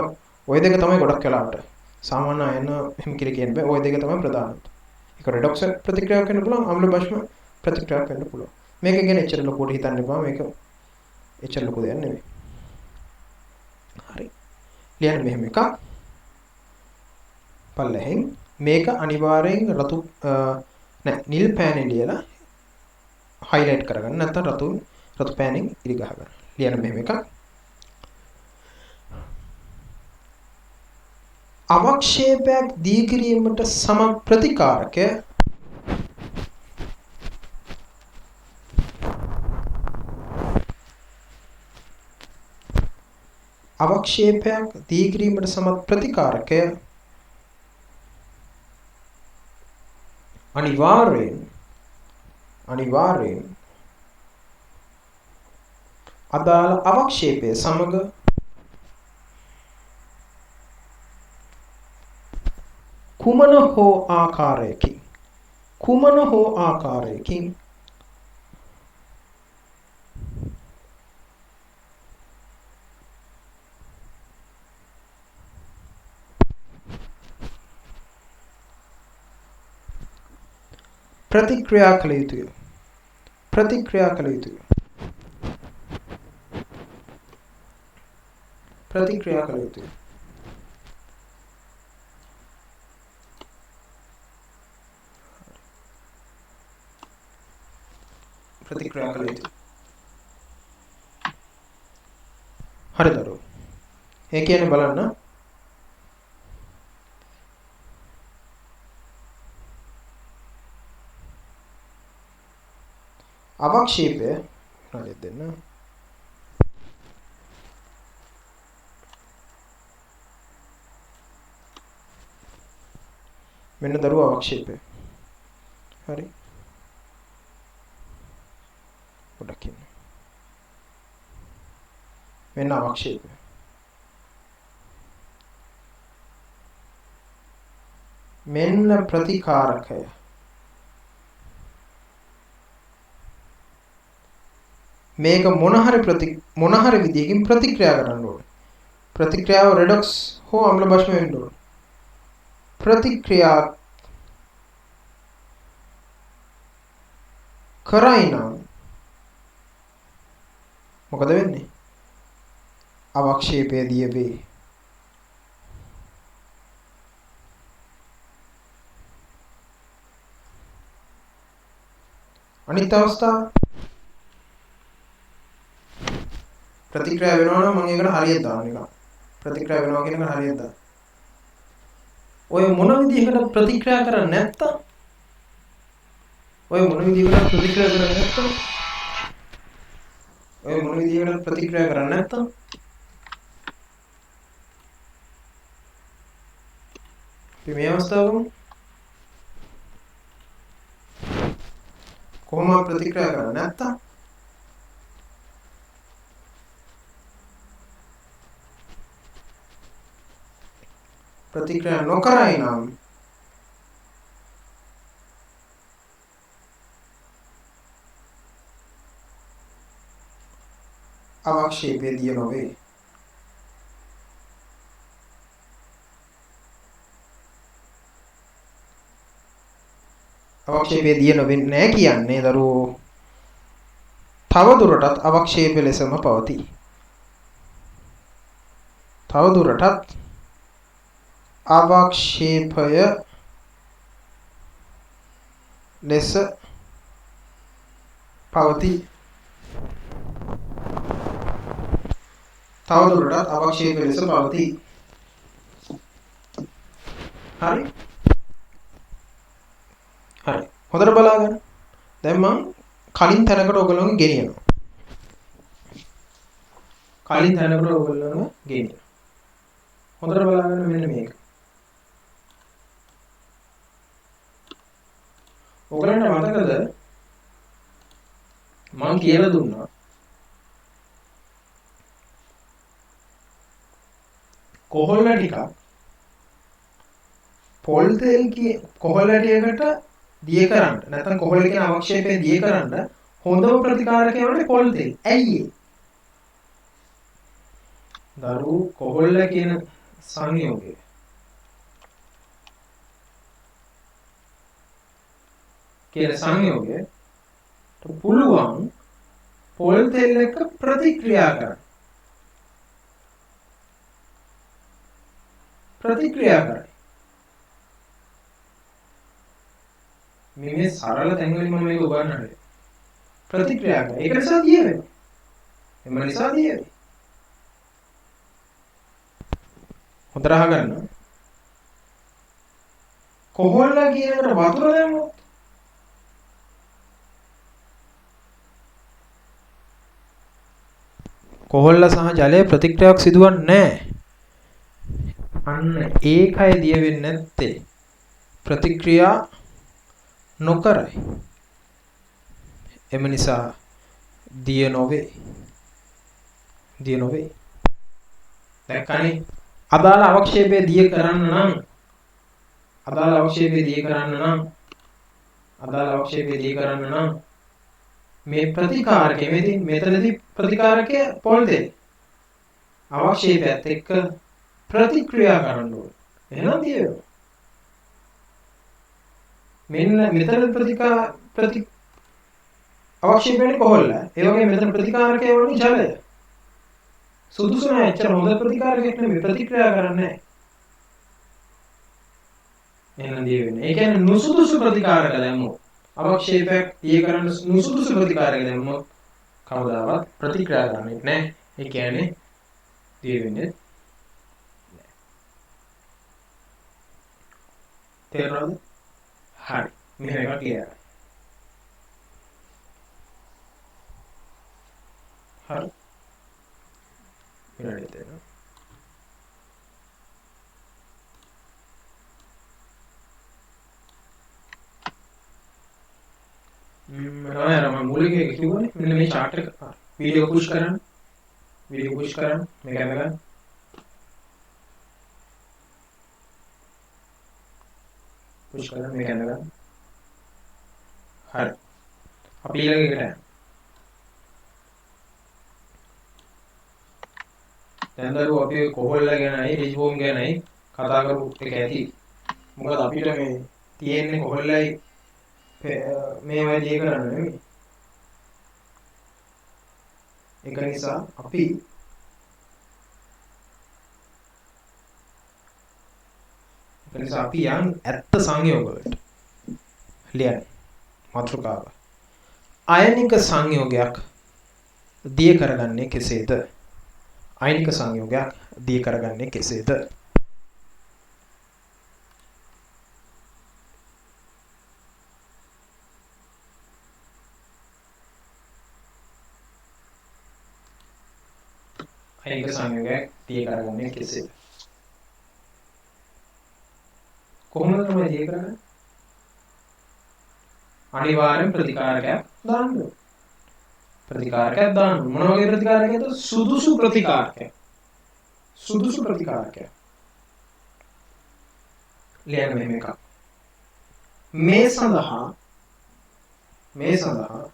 [SPEAKER 1] ওই දෙක තමයි ගොඩක් වෙලාවට. සාමාන්‍ය අයන එහෙම කියලා කියන්න බෑ. ওই දෙක තමයි ප්‍රධානම. ඒක රෙඩොක්ස් ප්‍රතික්‍රියාවක් වෙන්න පුළුවන්. අම්ල භාෂ්ම ප්‍රතික්‍රියාවක් වෙන්න පුළුවන්. මේක ගැන එච්චර ලොකුවට හිතන්න එපා. මේක එච්චර ලොකු දෙයක් නෙමෙයි. හරි. ලියන්න මෙහෙම එකක්. පල්ලෙහෙන් මේක අනිවාර්යෙන් රතු නිල් පෑනේ ලියලා highlight කරගන්න. නැත්නම් රතු පෑනෙන් ඉරි ගහගන්න. ලියන්න මෙහෙම එකක්. අවක්ෂේපයක් දී කිරීමට සමත් ප්‍රතිකාරකය අවක්ෂේපයක් දී කිරීමට සමත් ප්‍රතිකාරකය අනිවාර්යෙන් අදාළ අවක්ෂේපය සමග කුමන හෝ ආකාරයකින් ප්‍රතික්‍රියා කළ යුතුය. ප්‍රතික්‍රියා කළ යුතුය. ප්‍රතික්‍රියා කළ යුතුය. ප්‍රතික්‍රියා කළ යුතුය. හරි දරුවෝ. ඒ කියන්නේ බලන්න අවක්ෂේපය හරි දෙන්න. මෙන්න දරුවෝ අවක්ෂේපය. හරි. පොඩ්ඩක් ඉන්න. මෙන්න අවක්ෂේපය. මෙන්න ප්‍රතිකාරකය. මේක මොන හරි විදියකින් ප්‍රතික්‍රියා කරන්න ඕනේ. ප්‍රතික්‍රියාව රෙඩොක්ස් හෝ අම්ල භාෂ්ම වෙන්න ඕනේ. ප්‍රතික්‍රියා කරයි නම් මොකද වෙන්නේ? අවක්ෂේපය දිය වේ. අනිත් අවස්ථාව ප්‍රතික්‍රියා වෙනවා නම් මම ඒකට හරියට දාන්න එක. ප්‍රතික්‍රියා වෙනවා කියන එක හරියට දාන්න. ඔය මොන විදිහකට ප්‍රතික්‍රියා කරන්නේ නැත්තම් ඔය මොන විදිහකට ප්‍රතික්‍රියා කරන්නේ නැත්තම් අපි මේ අවස්ථාවකම කොහොමද ප්‍රතික්‍රියා කරන්නේ නැත්තම් ප්‍රතික්‍රියා නොකරයි නම් අවක්ෂේපය දිය නොවේ. අවක්ෂේපය දිය නොවෙන්නේ නැහැ කියන්නේ දරුවෝ තව දුරටත් අවක්ෂේප ලෙසම පවතී. තව දුරටත් අවක්ෂේපය ලෙස පවතී. තව දුරටත් අවක්ෂේප ලෙස පවතී. හරි. හරි. හොඳට බලාගන්න. දැන් මම කලින් තැනකට ඔයගොල්ලෝව ගෙනියනවා. කලින් තැනකට ඔයගොල්ලෝව ගෙනියනවා. හොඳට බලාගන්න මෙන්න මේක. ඔයගලන්ට මතකද මම කියලා දුන්නා කොහොල්ල ටිකක් පොල් තෙල් කොහොල්ල ටිකකට දිය කරන්න නැත්නම් කොහොල්ල කියන අවක්ෂේපය දිය කරන්න හොඳම ප්‍රතිකාරකය වුණේ පොල් තෙල්. ඇයි ඒ? දරුවෝ කොහොල්ල කියන සංයෝගය පුළුවන් පොල් තෙල් එක ප්‍රතික්‍රියා කරන්න. මේ සරල තැන්වලින් මම මේක උගන්වන්නේ. ප්‍රතික්‍රියා කරන. ඒක නිසා දිය වෙනවා. එම නිසා දිය වෙනවා. හොඳට අහගන්න. කොහොල්ල කියනකට වතුර දැම්මොත් කොහොල්ල සහ ජලය ප්‍රතික්‍රියාවක් සිදුවන්නේ නැහැ. අන්න ඒකයි දිය වෙන්නේ නැත්තේ. ප්‍රතික්‍රියා නොකරයි. එම නිසා දිය නොවේ. දැක්කනේ? අදාළ අවක්ෂේපය දිය කරන්න නම් මේ ප්‍රතිකාරකය මෙතනදී ප්‍රතිකාරකය පොල් දෙක අවක්ෂේපයත් එක්ක ප්‍රතික්‍රියා කරන්න ඕනේ. එහෙනම් දිය වෙනවා. මෙන්න මෙතන අවක්ෂේපයෙන් කොහොල්ල. ඒ වගේ මෙතන ප්‍රතිකාරකය වුණේ ජලය. සුදුසු නැහැ. එච්චර හොඳ ප්‍රතිකාරකයක් නෙමෙයි. ප්‍රතික්‍රියා කරන්නේ නැහැ. එහෙනම් දිය වෙන්නේ. ඒ කියන්නේ නුසුදුසු ප්‍රතිකාරක දැම්මොත් අවක්ෂේපයක් දිය කරන්න නුසුදුසු ප්‍රතිකාරක දැම්මොත් කවදාවත් ප්‍රතික්‍රියා කරන්නේ නැහැ. ඒ කියන්නේ දිය වෙන්නේ නැහැ. තේරුණාද? හරි. මෙහෙම එකක් ලියන්න. හරි. ඊළඟට එනවා. මම මූලික එක කිව්වනේ මෙන්න මේ chart එක. වීඩියෝ පුෂ් කරන්න. මේක අරගෙන. පුෂ් කරන්න මේක අරගෙන. හරි. අපි ඊළඟ එකට යනවා. දැන් දරුවෝ අපි කොහොල්ල ගැනයි රිජ්වෝම් ගැනයි කතා කරපු එක ඇති. මොකද අපිට මේ තියෙන්නේ කොහොල්ලයි මේ වැඩි කරන්න නෙමෙයි. ඒක නිසා අපි යන් ඇත්ත සංයෝග වලට ලියන්න මාතෘකාව. අයනික සංයෝගයක් දිය කරගන්නේ කෙසේද? අයනික සංයෝගයක් දිය කරගන්නේ කෙසේද? අයනික සංයෝගයක් දිය කරගන්නේ කෙසේද? කොහොමද තමයි දිය කරන්නේ? අනිවාර්යෙන් ප්‍රතිකාරකයක් දාන්න ඕනේ. ප්‍රතිකාරකයක් දාන්න. මොන වගේ ප්‍රතිකාරකයක්ද? සුදුසු ප්‍රතිකාරකයක්. ලියන්න මෙහෙම එකක්. මේ සඳහා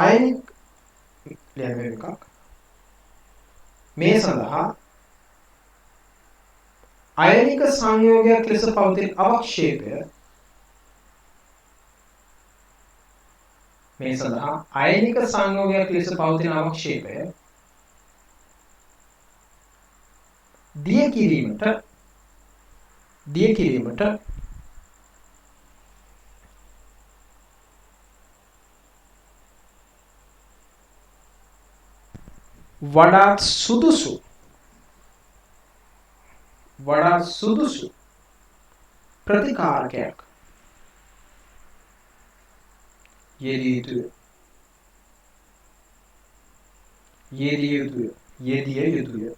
[SPEAKER 1] අයනික ලියන එකක් මේ සඳහා අයනික සංයෝගයක් ලෙස පවතින අවක්ෂේපය මේ සඳහා අයනික සංයෝගයක් ලෙස පවතින අවක්ෂේපය දිය කිරීමට වඩාත් සුදුසු ප්‍රතිකාරකයක් යෙදිය යුතුය.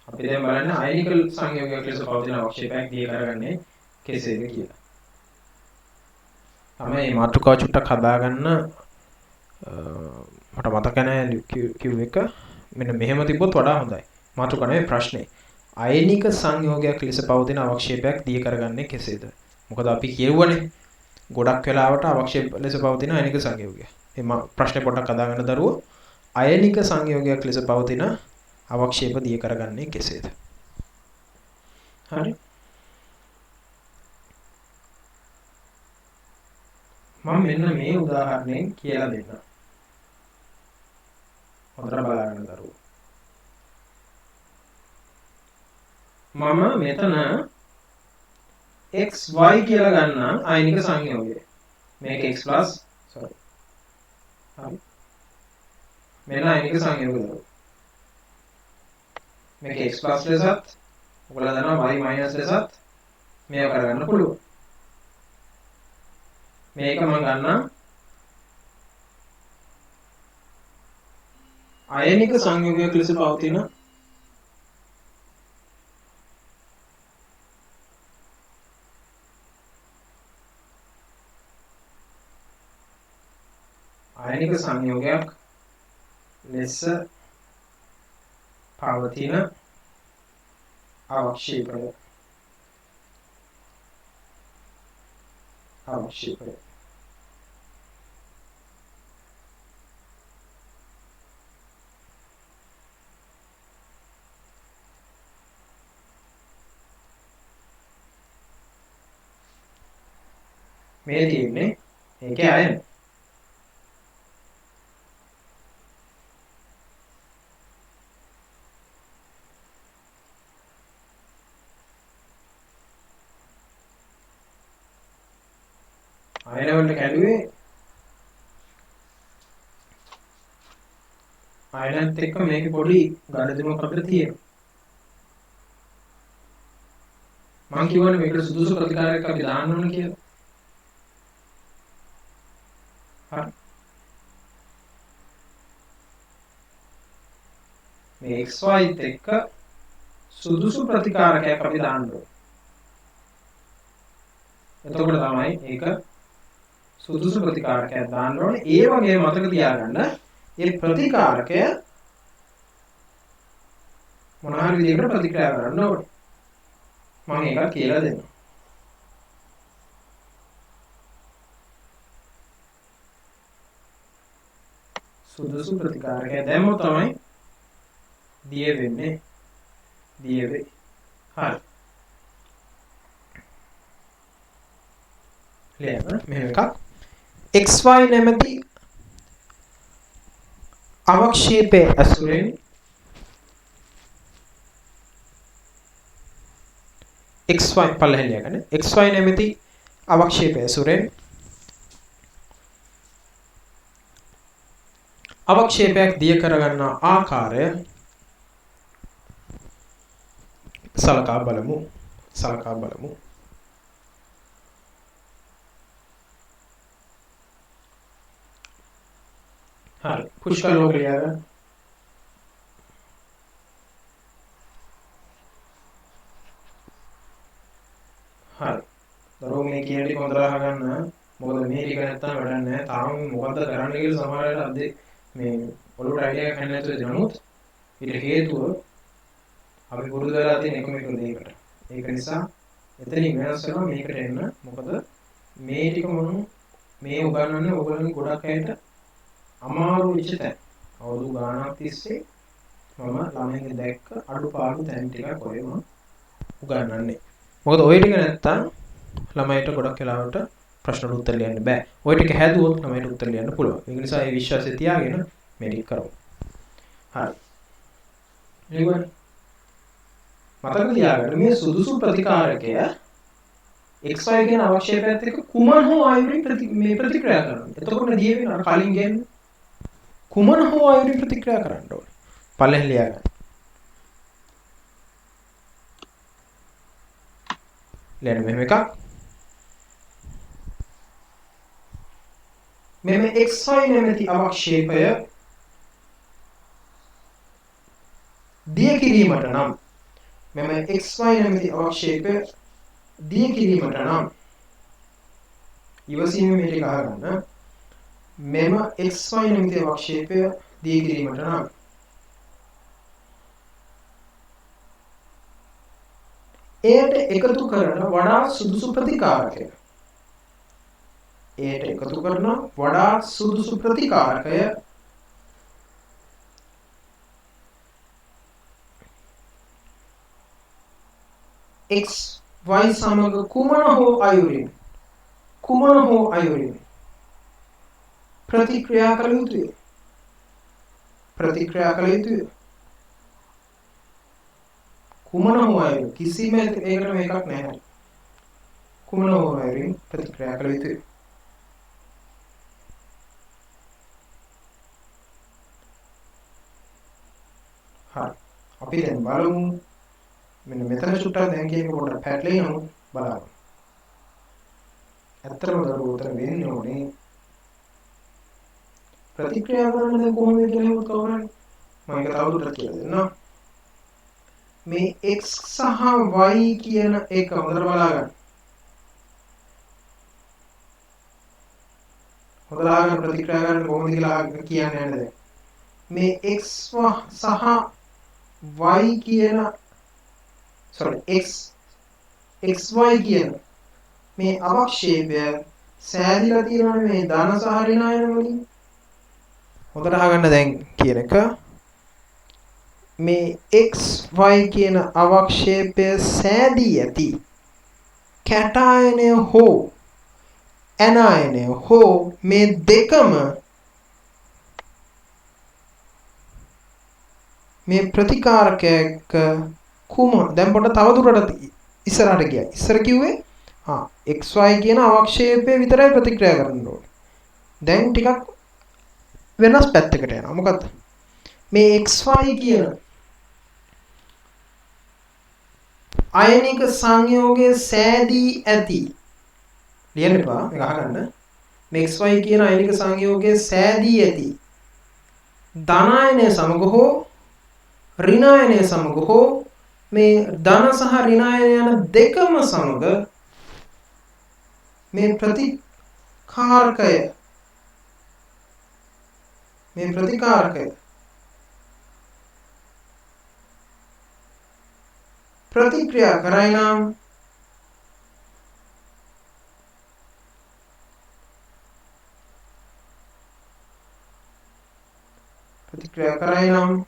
[SPEAKER 1] අපි දැන් බලන්න අයනික සංයෝගයක් ලෙස පවතින අවක්ෂේපයක් දිය කරගන්නේ කෙසේද කියලා. තමයි මේ මාතෘකාව චුට්ටක් හදාගන්න මට මතක නැහැ කිව් එක මෙන්න මෙහෙම තිබ්බොත් වඩා හොඳයි. මාතෘකාව නෙවෙයි ප්‍රශ්නේ. අයනික සංයෝගයක් ලෙස පවතින අවක්ෂේපයක් දිය කරගන්නේ කෙසේද? මොකද අපි කියවනේ ගොඩක් වෙලාවට අවක්ෂේප ලෙස පවතින අයනික සංයෝගය. මේ ප්‍රශ්නේ පොඩ්ඩක් හදාගන්න දරුවෝ. අයනික සංයෝගයක් ලෙස පවතින අවක්ෂේප දිය කරගන්නේ කෙසේද? හරි. මම මෙන්න මේ උදාහරණයෙන් කියලා දෙන්නම්. හොඳට බලන්න දරුවෝ. මම මෙතන xy කියලා ගන්නම් අයනික සංයෝගය. මේක x sorry. හරි. මෙන්න අයනික සංයෝගය දරුවෝ. මේක x ලෙසත් ඔයගොල්ලෝ දන්නවා y ලෙසත් මේව කරගන්න පුළුවන්. මේක මම ගන්නම් අයනික සංයෝගයක් ලෙස පවතින අයනික සංයෝගයක් ලෙස පවතින අවක්ෂේපය මේ තියෙන්නේ ඒකේ අයන අයනවලට කැඩුවේ අයනත් එක්ක මේකේ පොඩි ගණදෙමක් අපිට තියෙනවා. මම කියවනේ මේකට සුදුසු ප්‍රතිකාරයක් අපි දාන්න ඕන කියලා. හරි. මේ xy එක්ක සුදුසු ප්‍රතිකාරකයක් අපි දාන්න ඕන. එතකොට තමයි ඒක සුදුසු ප්‍රතිකාරකයක් දාන්න ඕනේ. ඒ වගේ මතක තියාගන්න මේ ප්‍රතිකාරකය මොන හරි විදිහකට ප්‍රතික්‍රියා කරන්න ඕනේ. මම ඒක කියලා දෙන්නම්. සුදුසු ප්‍රතිකාරකය දැම්මොත් තමයි දිය වෙන්නේ. දිය වේ. හරි. ලියන්න මෙහෙම එකක්. xy නැමැති අවක්ෂේපයේ ඇසුරෙන් xy පල්ලෙහෙන් ලියගන්න. xy නැමැති අවක්ෂේපයේ ඇසුරෙන් අවක්ෂේපයක් දිය කරගන්නා ආකාරය සලකා බලමු. හරි. පුෂ්කලෝ ක්‍රියාව. හරි. දරුවෝ මේ කියන ටික හොඳට අහගන්න. මොකද මේ ටික නැත්තම් වැඩක් නැහැ. තාම මොකද්ද කරන්න කියලා සමහර වෙලාවට අද මේ ඔළුවට අයිඩියා එකක් නැහැ නැතුව නමුත් ඊට හේතුව අපි පුරුදු වෙලා තියෙන එකම එක දෙයකට. ඒක නිසා එතනින් වෙනස් වෙනවා මේකට එන්න. මොකද මේ ටික මොන මේ උගන්වන්නේ ඕගොල්ලන් ගොඩක් අයට අමාරු වෙච්ච තැන. අවුරුදු ගාණක් තිස්සේ මම ළමයින්ගේ දැක්ක අඩුපාඩු තැන් ටිකක් ඔය මම උගන්වන්නේ. මොකද ඔය ටික නැත්තම් ළමයිට ගොඩක් වෙලාවට ප්‍රශ්නට උත්තර ලියන්න බෑ. ඔය ටික හැදුවොත් ළමයිට උත්තර ලියන්න පුළුවන්. ඒ නිසා මේ විශ්වාසය තියාගෙන මේ ටික කරමු. හරි. ඊළඟට මතක තියාගන්න මේ සුදුසු ප්‍රතිකාරකය XY කියන අවශ්‍යකයත් එක්ක කුමන හෝ ආයුරින් මේ ප්‍රතික්‍රියා කරනවා. එතකොට දිය වෙනවා කලින් කියන්නේ කුමන හෝ ආයුරින් ප්‍රතික්‍රියා කරන්න ඕනේ. පළවෙනි ලියා ගන්න. ලියන්න මෙහෙම එකක්. මෙම XY නැමැති අවක්ෂේපය දිය කිරීමට නම් මෙම XY නැමැති අවක්ෂේපය දිය කිරීමට නම් ඉවසීම මේ ටික අහගන්න. මෙම XY නැමැති අවක්ෂේපය දිය කිරීමට නම් එයට එකතු කරන වඩා සුදුසු ප්‍රතිකාරකය. එයට එකතු කරන වඩා සුදුසු ප්‍රතිකාරකය XY සමග කුමන හෝ අයුරින් ප්‍රතික්‍රියා කළ යුතුය. කුමන හෝ අයුරින් කිසිම ඒකට මේකක් නැහැ. කුමන හෝ අයුරින් ප්‍රතික්‍රියා කළ යුතුය. හරි. අපි දැන් බලමු මෙන්න මෙතන සුට්ටක් දැන් කියන එක පොඩ්ඩක් පැටලෙනමු බලන්න. ඇත්තටම දරුවෝ උතන වෙන්නේ ඕනේ ප්‍රතික්‍රියා කරන්න දැන් කොහොමද කියලා හිතුව කවුරුහරි මම ඒක තවදුරටත් කියලා දෙන්නම්. මේ x සහ y කියන එක හොඳට බලාගන්න. හොඳට ප්‍රතික්‍රියා කරන්න කොහොමද කියලා කියන්නේ නැහැ දැන්. මේ x සහ y කියන xy කියන මේ අවක්ෂේපය සෑදිලා තියෙනවනේ මේ ධන සහ ඍණායන වලින්. හොඳට අහගන්න දැන් කියන එක මේ xy කියන අවක්ෂේපය සෑදී ඇති කැටායනය හෝ ඇනායනය හෝ මේ දෙකම මේ ප්‍රතිකාරකයක දැන් පොඩ්ඩක් තවදුරටත් ඉස්සරහට ගියා. ඉස්සර කිව්වේ xy කියන අවක්ෂේපය විතරයි ප්‍රතික්‍රියා කරන්න ඕනේ. දැන් ටිකක් වෙනස් පැත්තකට යනවා. මොකද්ද? මේ xy කියන අයනික සංයෝගයේ සෑදී ඇති ලියන්න එපා මේක අහගන්න. මේ xy කියන අයනික සංයෝගයේ සෑදී ඇති ධනායනය සමග හෝ ඍණායනය සමග හෝ මේ ධන සහ ඍණායන යන දෙකම සමග මේ ප්‍රතික්‍රියා කරයි නම්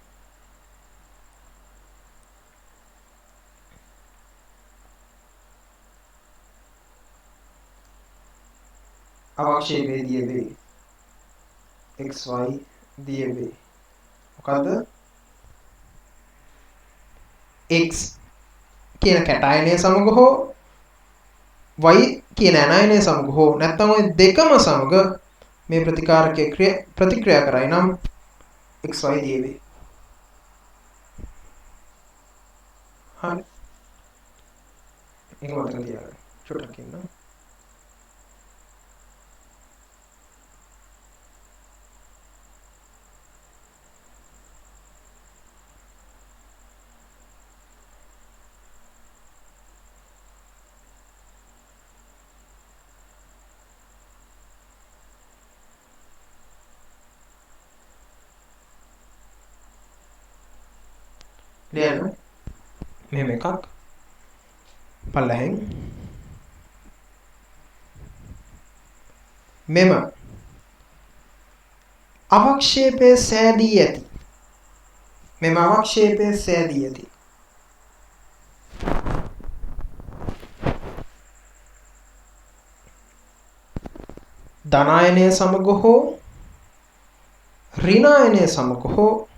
[SPEAKER 1] අවක්ෂේපයේ දිය වේ. xy දිය වේ. මොකද්ද? x කියන කැටායනය සමග හෝ y කියන ඇනායනය සමග හෝ නැත්නම් ওই දෙකම සමග මේ ප්‍රතික්‍රියා කරයි නම් xy දිය වේ. හරි. ඒක මතක තියාගන්න. චුට්ටක් ඉන්න. ලියන්න මෙහෙම එකක් පල්ලෙහෙන් මෙම අවක්ෂේපයේ සෑදී ඇති. මෙම අවක්ෂේපයේ සෑදී ඇති. ධනායනය සමග හෝ ඍණායනය සමග හෝ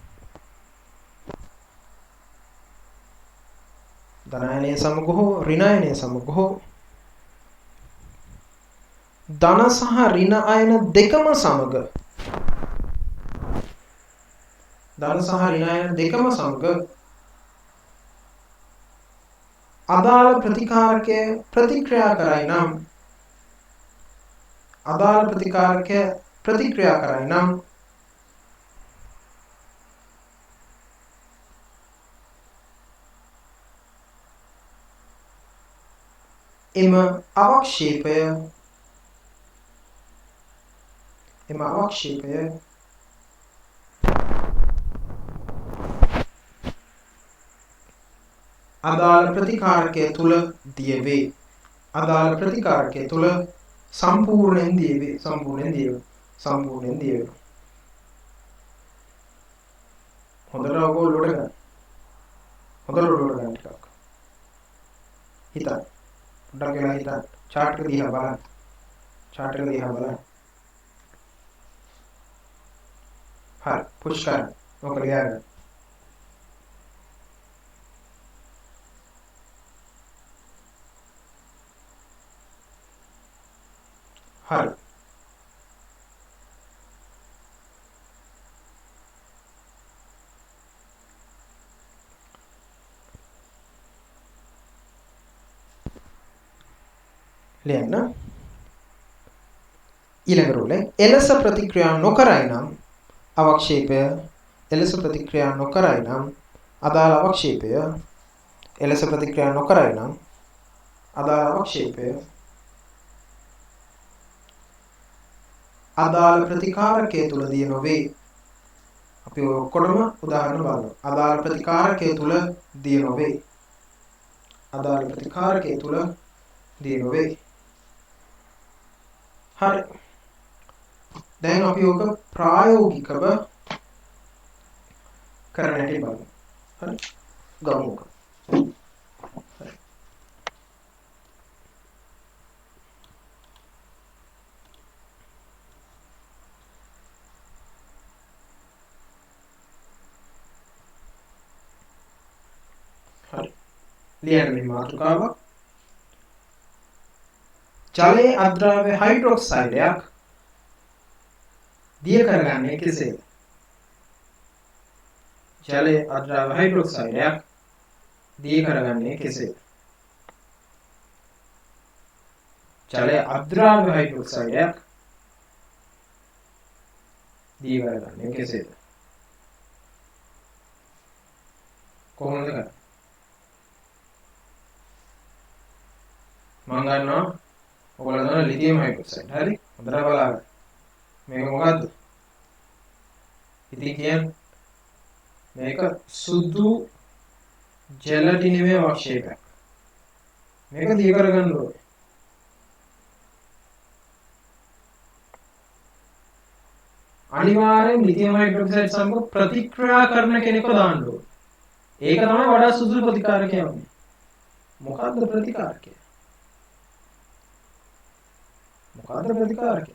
[SPEAKER 1] ධනායනය සමග හෝ ඍණායනය සමග හෝ ධන සහ ඍණ අයන දෙකම සමග ධන සහ ඍණ අයන දෙකම සමග අදාළ ප්‍රතිකාරකය ප්‍රතික්‍රියා කරයි නම් අදාළ ප්‍රතිකාරකය ප්‍රතික්‍රියා කරයි නම් එම අවක්ෂේපය අදාළ ප්‍රතිකාරකය තුල දිය වේ. අදාළ ප්‍රතිකාරකය තුල සම්පූර්ණයෙන් දිය වේ. සම්පූර්ණයෙන් දිය වේ. හොඳට ඔයගොල්ලෝ උඩ ගන්න. හොඳට උඩ ගන්න ටිකක්. හිතන්න. පොඩ්ඩක් වෙලා හිතන්න. chart එක දිහා බලන්න. හරි. පුෂ් කරන්න. ඔක ලියන්න. හරි. ලියන්න. ඊළඟ රූලේ එලෙස ප්‍රතික්‍රියා නොකරයි නම් අවක්ෂේපය එලෙස ප්‍රතික්‍රියා නොකරයි නම් අදාළ අවක්ෂේපය එලෙස ප්‍රතික්‍රියා නොකරයි නම් අදාළ අවක්ෂේපය අදාළ ප්‍රතිකාරකයේ තුල දිය නොවේ. අපි ඔක්කොටම උදාහරණ බලමු. අදාළ ප්‍රතිකාරකයේ තුල දිය නොවේ. අදාළ ප්‍රතිකාරකයේ තුල දිය නොවේ. හරි. දැන් අපි ඔක ප්‍රායෝගිකව කරන්න හැටි බලමු. හරි. ගමු. ලියන්න මේ මාතෘකාව. ජලයේ අද්‍රාව්‍ය හයිඩ්‍රොක්සයිඩයක් දිය කරගන්නේ කෙසේද? ජලයේ අද්‍රාව්‍ය හයිඩ්‍රොක්සයිඩයක් දිය කරගන්නේ කෙසේද? ජලයේ අද්‍රාව්‍ය හයිඩ්‍රොක්සයිඩයක් දිය කරගන්නේ කෙසේද? කොහොමද කරන්නේ? මම ගන්නවා ඔයගොල්ලෝ දන්න ලිතියම් හයිඩ්‍රොක්සයිඩ්. හරි? හොඳට බලන්න. මේක මොකද්ද? ඉතින් කියන්නේ මේක සුදු ජෙලටිනමේ අවක්ෂේපයක්. මේක දිය කරගන්න ඕනේ. අනිවාර්යෙන් ලිතියම් හයිඩ්‍රොක්සයිඩ් සමග ප්‍රතික්‍රියා කරන කෙනෙක්ව දාන්න ඕනේ. ඒක තමයි වඩා සුදුසු ප්‍රතිකාරකය වන්නේ. මොකද්ද ප්‍රතිකාරකය? මොකද්ද ප්‍රතිකාරකය?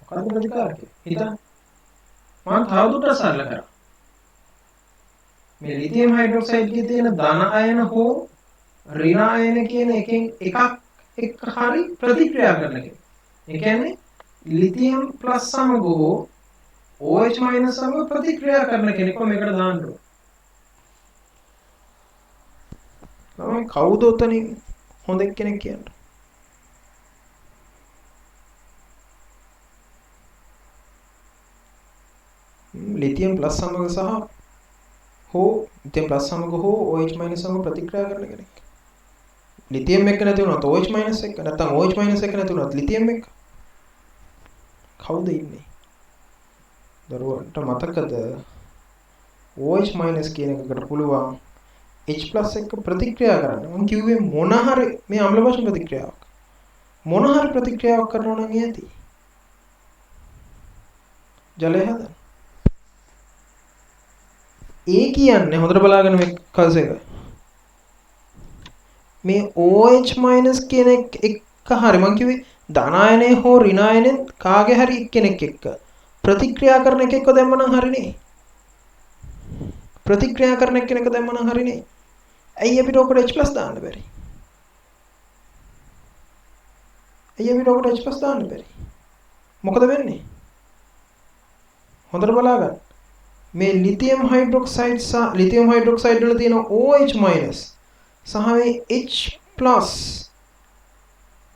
[SPEAKER 1] මොකද්ද ප්‍රතිකාරකය? හිතන්න. මම තවදුරටත් සරල කරා. මේ ලිතියම් හයිඩ්‍රොක්සයිඩ් එකේ තියෙන ධන අයන හෝ ඍණ අයන කියන එකෙන් එකක් එක්ක හරි ප්‍රතික්‍රියා කරන කෙනෙක්. ඒ කියන්නේ ලිතියම් ප්ලස් සමග හෝ OH මයිනස් සමග ප්‍රතික්‍රියා කරන කෙනෙක්ව මේකට දාන්න ඕනේ. මම කවුද උතනින් හොඳ කෙනෙක් කියන්නේ? ලිතියම් ප්ලස් සමග සහ හෝ ලිතියම් ප්ලස් සමග හෝ OH මයිනස් සමග ප්‍රතික්‍රියා කරන කෙනෙක්. ලිතියම් එක නැති වුණොත් OH මයිනස් එක නැත්නම් OH මයිනස් එක නැති වුණොත් ලිතියම් එක. කවුද ඉන්නේ? දරුවන්ට මතකද OH මයිනස් කියන එකකට පුළුවන් H+ එක ප්‍රතික්‍රියා කරන්න මම කිව්වේ මොන හරි මේ අම්ල භාෂණ ප්‍රතික්‍රියාවක් මොන හරි ප්‍රතික්‍රියාවක් කරනවා නම් ඇති ජලය හදන්න ඒ කියන්නේ හොඳට බලාගෙන මේ කල්ස් එක මේ OH- කියන එක හරි මං කිව්වේ ධනායනය හෝ ඍණායනෙන් කාගේ හරි එක්කෙනෙක් එක්ක ප්‍රතික්‍රියා කරන එකෙක්ව දැම්මනම් හරිනේ ප්‍රතික්‍රියා කරන එක්කෙනෙක්ව දැම්මනම් හරිනේ ඇයි අපිට ඔකට H+ දාන්න බැරි ඇයි අපිට ඔකට H+ දාන්න බැරි මොකද වෙන්නේ හොඳට බලාගන්න මේ ලිතියම් හයිඩ්‍රොක්සයිඩ් සහ ලිතියම් හයිඩ්‍රොක්සයිඩ් වල තියෙන OH- සහ මේ H+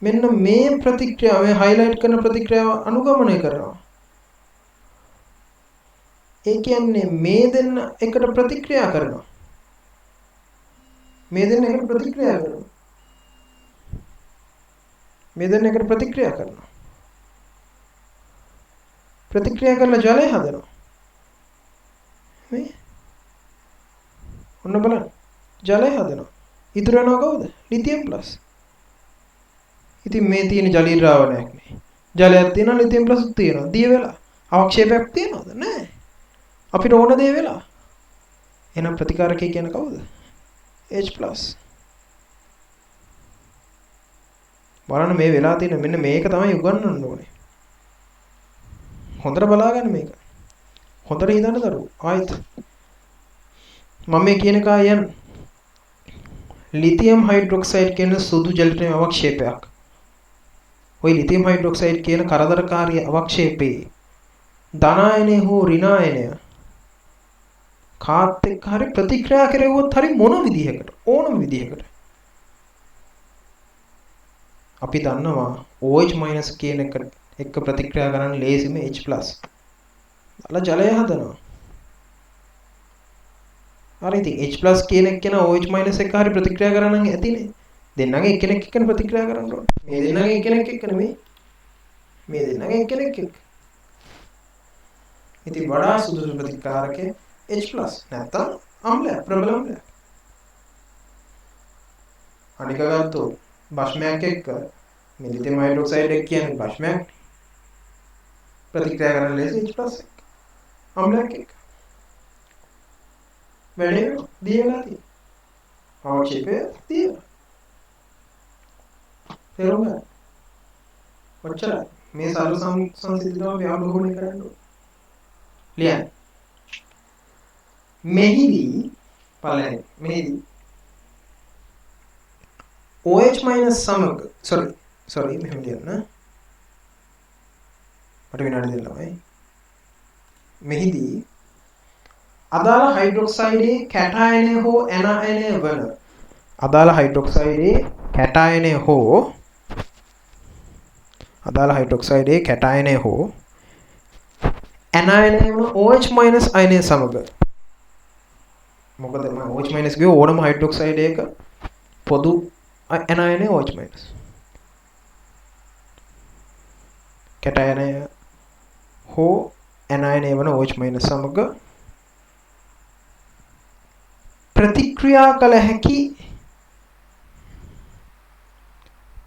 [SPEAKER 1] මෙන්න මේ ප්‍රතික්‍රියාව මේ හයිලයිට් කරන ප්‍රතික්‍රියාව අනුගමනය කරනවා. ඒ කියන්නේ මේ දෙන්න එකට ප්‍රතික්‍රියා කරනවා. මේ දෙන්න එකට ප්‍රතික්‍රියා කරනවා. මේ දෙන්න එකට ප්‍රතික්‍රියා කරනවා. ප්‍රතික්‍රියා කරලා ජලය හදනවා. මේ ඔන්න බලන්න. ජලය හදනවා. ඉතුරු වෙනවා කවුද? Lithium plus. ඉතින් මේ තියෙන ජලීය ද්‍රාවණයක් නේ. ජලයක් තියෙනවා ලිතියම් ප්ලස් තියෙනවා. දිය වෙලා. අවක්ෂේපයක් තියෙනවද? නැහැ. අපිට ඕන දේ වෙලා. එහෙනම් ප්‍රතිකාරකය කියන්නේ කවුද? H+. බලන්න මේ වෙලා තියෙන මෙන්න මේක තමයි උගන්වන්න ඕනේ. හොඳට බලාගන්න මේක. හොඳට හිතන්න දරුවෝ. ආයිත් මම මේ කියන කායයන් ලිතියම් හයිඩ්‍රොක්සයිඩ් කියන සුදු ජලයෙන් අවක්ෂේපයක්. ওই ලිතියම් හයිඩ්‍රොක්සයිඩ් කියන කරදරකාරී අවක්ෂේපේ ධනායනය හෝ ඍණායනය කාත් එක්ක හරි ප්‍රතික්‍රියා කෙරුවොත් හරි මොන විදිහකට ඕනම විදිහකට අපි දන්නවා OH- කියන එක ප්‍රතික්‍රියා කරන්න ලේසිම H+. දාලා ජලය හදනවා. හරි ඉතින් H+ කියන එක කෙනා OH- එක හරි ප්‍රතික්‍රියා කරන්න නම් ඇතිනේ. දෙන්නගේ එක්කෙනෙක් එක්කනේ ප්‍රතික්‍රියා කරන්න ඕනේ. මේ දෙන්නගේ එක්කෙනෙක් එක්ක නෙමෙයි. මේ දෙන්නගේ එක්කෙනෙක් එක්ක. ඉතින් වඩා සුදුසු ප්‍රතිකාරකේ H+ නැත්තම් අම්ලයක් ප්‍රබල අම්ලයක්. අනික ගත්තොත් භස්මයක් එක්ක මේ ලිතියම් හයිඩ්‍රොක්සයිඩ් එක කියන්නේ භස්මයක් ප්‍රතික්‍රියා කරන ලේසි H+ එක. අම්ලයක් එක්ක. වැඩේ දියලා තියෙනවා. අවක්ෂේපය දියලා. තේරුණා? ඔච්චරයි. මේ සරල සංසිද්ධිතාව ව්‍යාපෘතණය කරන්න ඕනේ. ලියන්න. මෙහිදී මෙහිදී OH- සමග sorry මෙහෙම ලියන්න. මට විනාඩි දෙන්න ළමයි. මෙහිදී අදාළ හයිඩ්‍රොක්සයිඩේ කැටායනය හෝ ඇනායනය වන අදාළ හයිඩ්‍රොක්සයිඩේ කැටායනය හෝ ඇනායනය වන OH- අයනය සමග මොකද මම OH- ගිය ඕනම හයිඩ්‍රොක්සයිඩ් එක පොදු ඇනායනය OH-. කැටායනය හෝ ඇනායනය වන OH- සමග ප්‍රතික්‍රියා කළ හැකි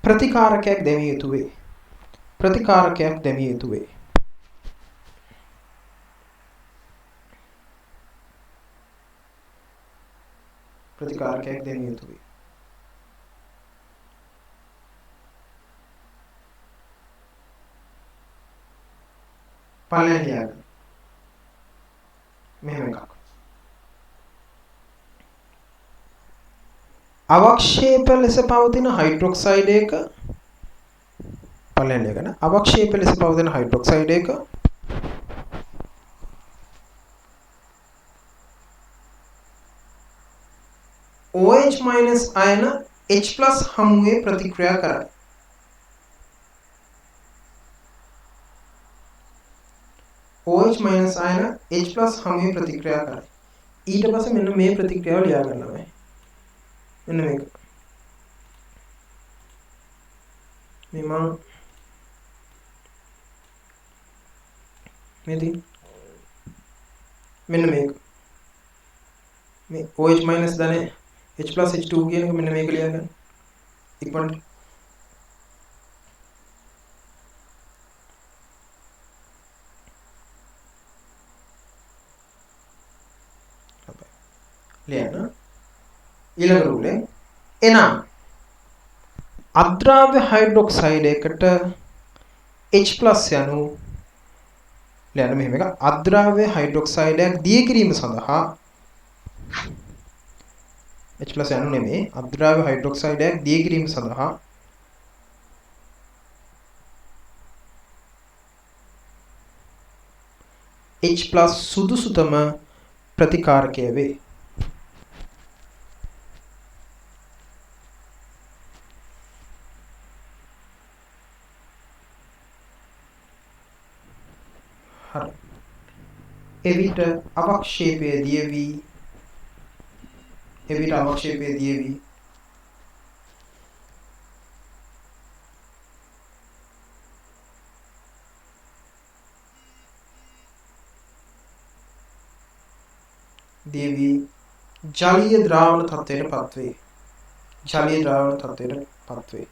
[SPEAKER 1] ප්‍රතිකාරකයක් දැමිය යුතු වේ. ප්‍රතිකාරකයක් දැමිය යුතු වේ. ප්‍රතිකාරකයක් දැමිය යුතු වේ. පළවෙනි මෙහෙම එකක්. අවක්ෂේප ලෙස පවතින හයිඩ්‍රොක්සයිඩ් එක පළවෙනි එක නේ. අවක්ෂේප ලෙස පවතින හයිඩ්‍රොක්සයිඩ් එක OH- අයන H+ හමුවේ ප්‍රතික්‍රියා කරයි. OH- අයන H+ හමුවේ ප්‍රතික්‍රියා කරයි. ඊට පස්සේ මෙන්න මේ ප්‍රතික්‍රියාව ලියා ගන්නවා. මෙන්න මේක. මේ මම මෙන්න මේක. මේ OH- ධනය H+H2 කියන එක මෙන්න මේක ලියා ගන්න. ඉක්මනට. ලියන්න. ඊළඟ රූලෙන් එනම් අද්‍රාව්‍ය හයිඩ්‍රොක්සයිඩ් එකට H+ යනු ලියන්න මෙහෙම එක අද්‍රාව්‍ය හයිඩ්‍රොක්සයිඩයක් දිය කිරීම සඳහා H+ යනු නෙමෙයි අද්‍රාව්‍ය හයිඩ්‍රොක්සයිඩයක් දිය කිරීම සඳහා H+ සුදුසුතම ප්‍රතිකාරකය වේ. හරි. එවිට අවක්ෂේපය දියවි ජලීය ද්‍රාවණ තත්ත්වයට පත්වේ.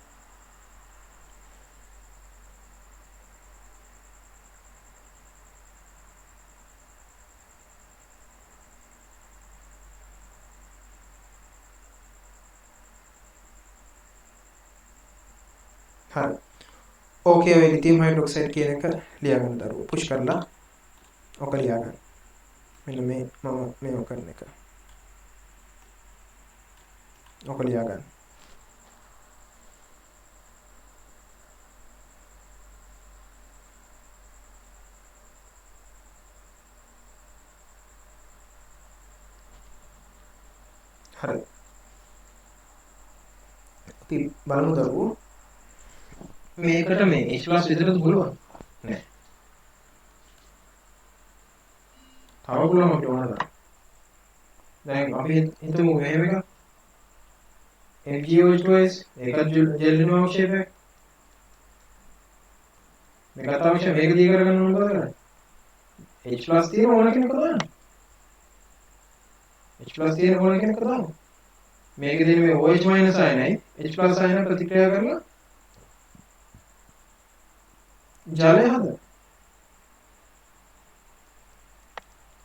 [SPEAKER 1] හරි. ඕකේ ඔය ලිතියම් හයිඩ්‍රොක්සයිඩ් කියන එක ලියාගන්න දරුවෝ. පුෂ් කරලා ඔක ලියාගන්න. මෙන්න මේ මම මේව කරන එක. ඔක ලියාගන්න. හරි. අපි බලමු දරුවෝ. මේකට මේ H+ විතරද පුළුවන්? නෑ. තව පුළුවන් අපිට ඕන තරම්. දැන් අපි හිතමු මෙහෙම එකක්. MgOH2S ඒකත් ජෙල් අවශ්‍යයි. මේකත් අවශ්‍යයි. මේක දී කරගන්න ඕන මොකද කරන්නේ? H+ තියෙන ඕන කෙනෙක් දාන්න. H+ තියෙන ඕන කෙනෙක් දාන්න. මේකේ තියෙන මේ OH- අයනයි H+ අයන ප්‍රතික්‍රියා කරලා ජලය හද.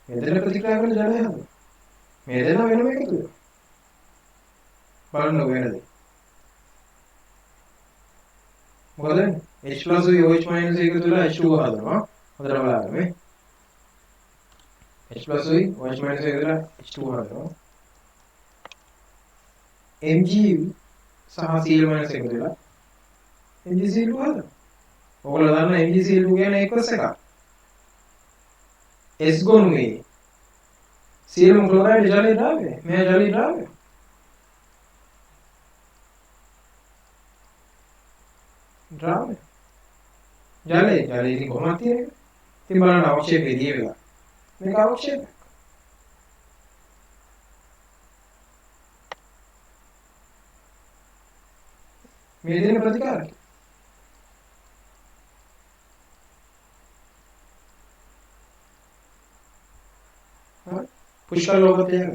[SPEAKER 1] මෙතන ප්‍රතික්‍රියා කරලා ජලය හද. මේ දෙන වෙනම එකතු වෙනවා. බලන්න වෙනද? මොකද H+ උයි OH- එකතු වෙලා H2O හදනවා. හොඳට බලන්න මේ. H+ උයි OH- එකතු වෙලා H2O හදනවා. Mg සහ Cl- එකතු වෙලා MgCl2 හදනවා. ඔයගොල්ලෝ දන්න MgCl2 කියන්නේ එක්වස් එකක්. S ගොනුවේ සියලුම ක්ලෝරයිඩ් ජලයේ ද්‍රව්‍ය. මෙයා ජලයේ ද්‍රව්‍ය. ජලයේ ඉතින් කොහොමද තියෙන්නේ? ඉතින් බලන්න අවක්ෂේපය දී වෙලා. මේක අවක්ෂේපයක්. මේ දෙන ප්‍රතිකාරක. හරි. පුෂ්කල ලෝක තියන්න.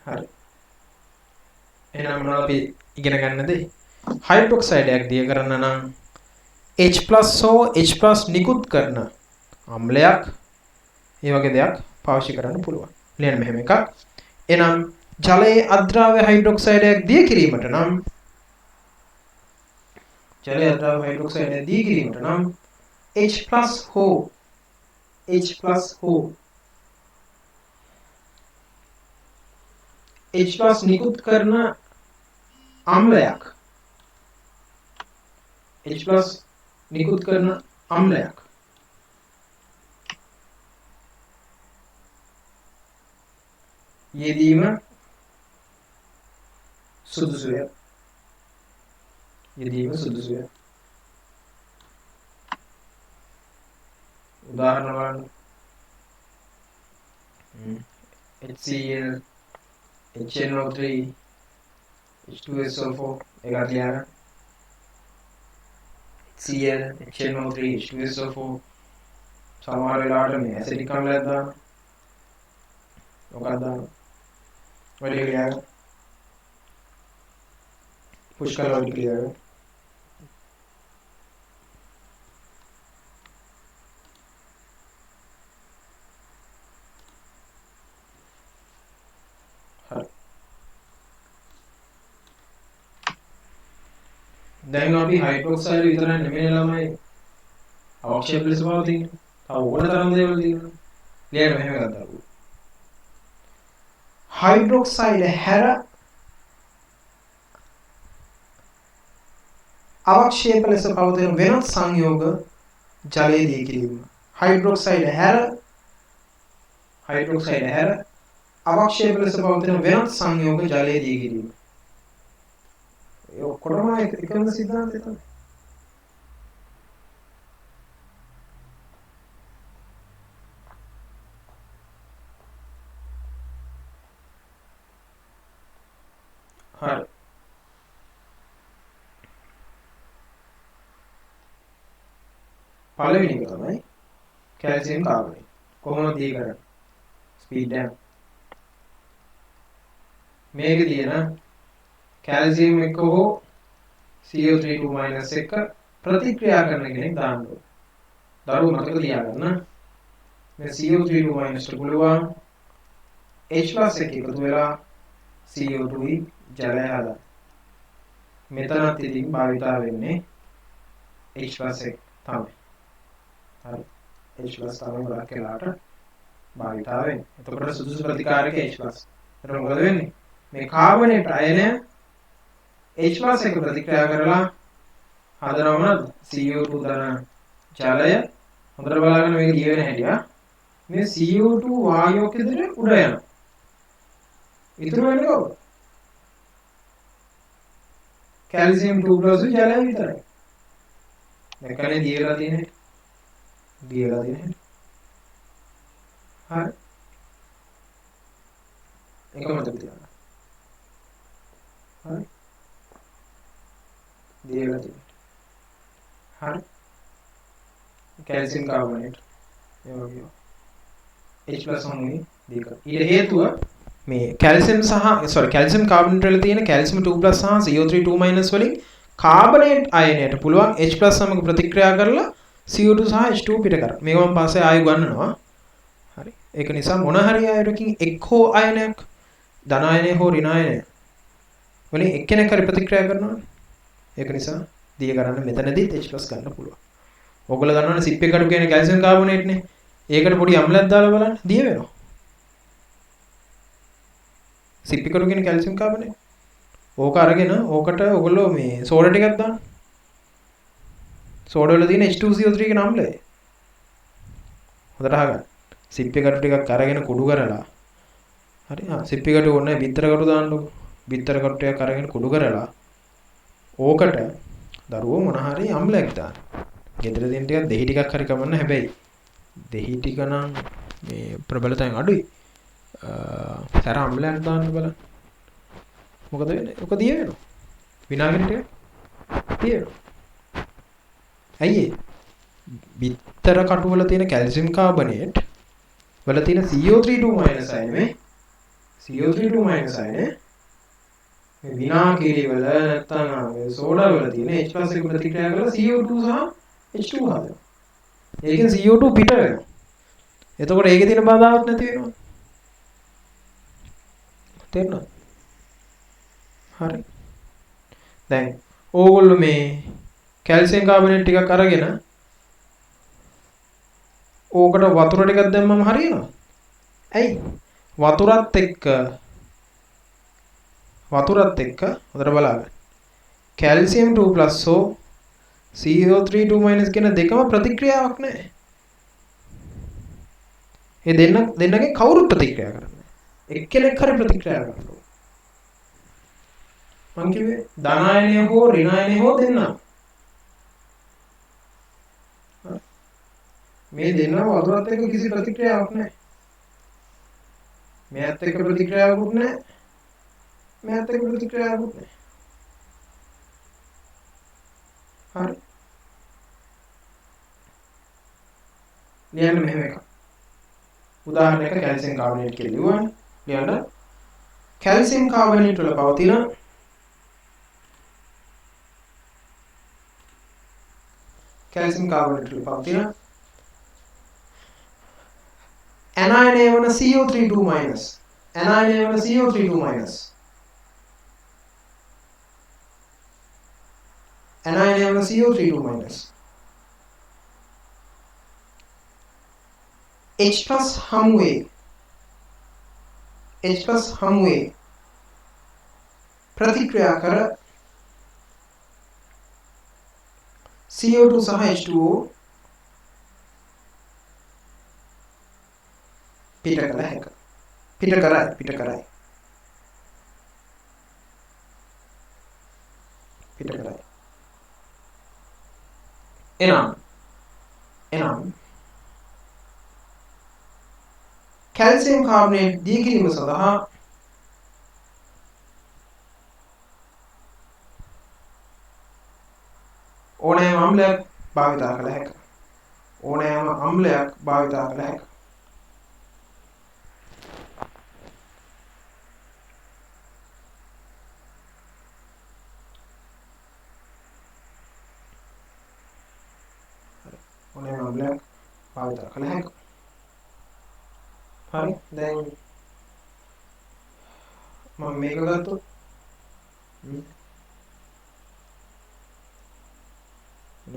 [SPEAKER 1] හරි. එහෙනම් මොනවද අපි ඉගෙන ගන්නද? හයිඩ්‍රොක්සයිඩයක් දිය කරන්න නම් H+ හෝ H+ නිකුත් කරන අම්ලයක් ඒ වගේ දෙයක් පාවිච්චි කරන්න පුළුවන්. ලියන්න මෙහෙම එකක්. එනම් ජලයේ අද්‍රාව්‍ය හයිඩ්‍රොක්සයිඩයක් දිය කිරීමට නම් H+ නිකුත් කරන අම්ලයක් යෙදීම සුදුසුය. උදාහරණ බලන්න. HCl, HNO3, H2SO4 එකක් ලියගන්න. Cl HNO3 H2SO4 සමහර වෙලාවට මේ ඇසිඩික් අම්ලයක් දාන්න. ඔකක් දාන්න. ඔය ටික ලියගන්න. පුෂ් කරලා ඔය ටික ලියගන්න. හරි. දැන් අපි හයිඩ්‍රොක්සයිඩ් විතරක් නෙමෙයි ළමයි අවශ්‍ය ලෙස පවතින. තව ඕන තරම් දේවල් තියෙනවා. ලියන්න මෙහෙම එකක් දාපුවා. හයිඩ්‍රොක්සයිඩ් හැර අවක්ෂේප ලෙස පවතින වෙනත් සංයෝග ජලයේ දී කිරීම. හයිඩ්‍රොක්සයිඩ් හැර අවක්ෂේප ලෙස පවතින වෙනත් සංයෝග ජලයේ දී කිරීම. ඒ ඔක්කොම එකම සිද්ධාන්තය තමයි. හරි. පළවෙනි එක තමයි කැල්සියම් කාබනේට්. කොහොමද දී කරන්නේ? Speed dam. මේකේ තියෙන කැල්සියම් එක හෝ CO3 එක ප්‍රතික්‍රියා කරන කෙනෙක් දාන්න ඕනේ. දරුවෝ මතක තියාගන්න. මේ CO3 ට පුළුවන් H+ එක එකතු වෙලා CO2 ජලය හදන්න. මෙතනත් ඉතින් භාවිතා වෙන්නේ H+ එක තමයි. හරි. H+ තමයි ගොඩක් වෙලාට භාවිතා වෙන්නේ. එතකොට සුදුසු ප්‍රතිකාරක H+. එතකොට මොකද වෙන්නේ? මේ කාබනේට් අයනය H+ එක ප්‍රතික්‍රියා කරලා හදනවා මොනවද? CO2 ධන ජලය. හොඳට බලන්න මේක දිය වෙන හැටි. මේ CO2 වායුවක් විදිහට උඩ යනවා. ඉතුරු වෙන්නේ කොහොමද? කැල්සියම් 2+ ජලය විතරයි. දැක්කනේ දිය වෙලා තියෙන්නේ. හරි. ඒක මතක තියාගන්න. හරි. දිය වෙලා තියෙන්නේ. හරි. කැල්සියම් කාබනේට් ඒ වගේ H+ හමුවේ දීක. ඊට හේතුව මේ කැල්සියම් කැල්සියම් කාබනේට් වල තියෙන කැල්සියම් 2+ සහ CO3 වලින් කාබනේට් අයනයට පුළුවන් H+ සමග ප්‍රතික්‍රියා කරලා CO2 සහ H2 පිට කරන්න. මේක මම පස්සේ ආයෙ ගන්නනවා. හරි. ඒක නිසා මොන හරි අයරකින් එක් හෝ අයනයක් ධන අයනය හෝ ඍණ අයනය වලින් එක්කෙනෙක් හරි ප්‍රතික්‍රියා කරනවා. ඒක නිසා දිය කරන්න මෙතනදිත් H+ ගන්න පුළුවන්. ඔයගොල්ලෝ දන්නවනේ සිප් එකකට කියන්නේ කැල්සියම් කාබනේට් නේ. ඒකට පොඩි අම්ලයක් දාලා බලන්න දිය වෙනවා. සිප් එකකට කියන්නේ කැල්සියම් කාබනේට්. ඕක අරගෙන ඕකට ඔයගොල්ලෝ මේ සෝඩා ටිකක් දාන්න. සෝඩා වල තියෙන H2CO3 කියන අම්ලය. හොඳට අහගන්න. සිප් එකකට ටිකක් අරගෙන කුඩු කරලා. හරි. සිප් එකට ඕනේ බිත්තර කටු දාන්නකො. බිත්තර කටු ටිකක් අරගෙන කුඩු කරලා ඕකට දරුවෝ මොන හරි අම්ලයක් දාන්න. ගෙදර දෙන්න ටිකක් දෙහි ටිකක් හරි කමන්න. හැබැයි දෙහි ටික නම් මේ ප්‍රබලතාවයෙන් අඩුයි. සර අම්ලයක් දාන්න බලන්න. මොකද වෙන්නේ? ඔක දිය වෙනවා. විනාඩි ටික දිය වෙනවා. ඇයි ඒ? බිත්තර කටු වල තියෙන කැල්සියම් කාබනේට් වල තියෙන CO3 අයනේ CO3 අයනේ මේ විනාකිරි වල නැත්තම් සෝඩා වල තියෙන H+ එක ප්‍රතික්‍රියා කරලා CO2 සහ H2 හදනවා. ඒකෙන් CO2 පිට වෙනවා. එතකොට ඒකේ තියෙන බාධාවක් නැති වෙනවා. තේරුණාද? හරි. දැන් ඕගොල්ලෝ මේ කැල්සියම් කාබනේට් ටිකක් අරගෙන ඕකට වතුර ටිකක් දැම්මම හරියනවා. ඇයි? වතුරත් එක්ක හොඳට බලන්න. කැල්සියම් 2+ හෝ CO3 කියන දෙකම ප්‍රතික්‍රියාවක් නැහැ. ඒ දෙන්නගෙන් කවුරුත් ප්‍රතික්‍රියා කරන්නේ නැහැ. එක්කෙනෙක් හරි ප්‍රතික්‍රියා කරනවා. මං කිව්වේ ධන අයනය හෝ ඍණ අයනය හෝ දෙන්න. මේ දෙන්නම වතුරත් එක්ක කිසි ප්‍රතික්‍රියාවක් නැහැ. මෙයත් එක්ක ප්‍රතික්‍රියාවකුත් නැහැ. මෙයත් එක්ක ප්‍රතික්‍රියාවකුත් නැහැ. හරි ලියන්න මෙහෙම එකක් උදාහරණයක කැල්සියම් කාබනේට් කියලා ලියුවානේ ලියන්න කැල්සියම් කාබනේට් වල පවතින කැල්සියම් කාබනේට් වල පවතින ඇනයනය වන CO32- ඇනයනය වන CO32- ඇනයනය වන CO32- H+ හමුවේ ප්‍රතික්‍රියා කර CO2 සහ H2O පිට කළ හැක. පිට කරයි. එනම් කැල්සියම් කාබනේට් දී කිරීම සඳහා ඕනෑම අම්ලයක් භාවිතා කළ හැක. හරි දැන් මම මේක ගත්තොත්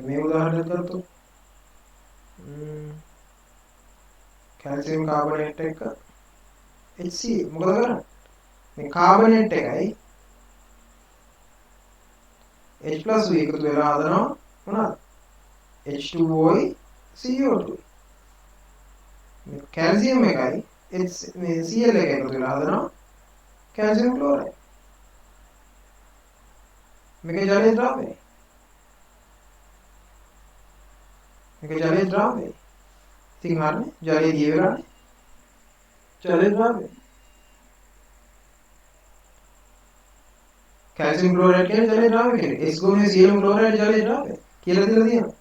[SPEAKER 1] මේ උදාහරණයක් ගත්තොත් කැල්සියම් කාබනේට් එක HCl මොකද කරන්නේ මේ කාබනේට් එකයි H+ එකතු වෙලා හදනවා මොනවාද H2O CO2 මේ කැල්සියම් එකයි මේ Cl එක එකතු වෙලා හදනවා කැල්සියම් ක්ලෝරයිඩ් මේක ජලයේ ද්‍රව්‍යයි ඉතින් හරිනේ ජලයේ දිය වෙලානේ ජලයේ ද්‍රව්‍යයි කැල්සියම් ක්ලෝරයිඩ් කියන්නේ ජලයේ ද්‍රව්‍ය කෙනෙක් S ගුණය Cl ක්ලෝරයිඩ් ජලයේ ද්‍රව්‍ය කියලා දීලා තියෙනවා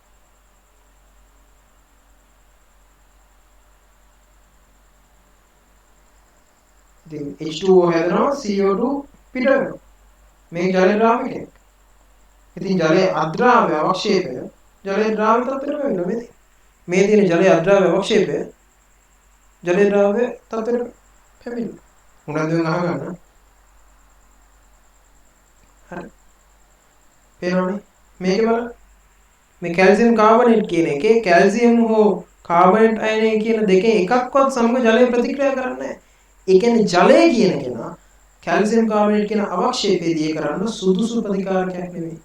[SPEAKER 1] ඉතින් H2O හැදෙනවා CO2 පිට වෙනවා මේ ජලයේ ද්‍රව්‍ය කෙනෙක් ඉතින් ජලයේ අද්‍රාව්‍ය අවක්ෂේපය ජලයේ ද්‍රාව්‍ය තත්ත්වයට වෙනවා මේ තියෙන ජලයේ අද්‍රාව්‍ය අවක්ෂේපය ජලයේ ද්‍රාව්‍ය තත්ත්වයට පැමිණෙනවා උනන්දුවෙන් අහගන්න හරි පේනවනේ මේක බලන්න මේ කැල්සියම් කාබනේට් කියන එකේ කැල්සියම් හෝ කාබනේට් අයනය කියන දෙකේ එකක්වත් සමග ජලය ප්‍රතික්‍රියා කරන්නේ නැහැ. ඒ කියන්නේ ජලය කියන කෙනා කැල්සියම් කාබනේට් කියන අවක්ෂේපයේදී කරන්න සුදුසු ප්‍රතිකාරකයක් නෙවෙයි.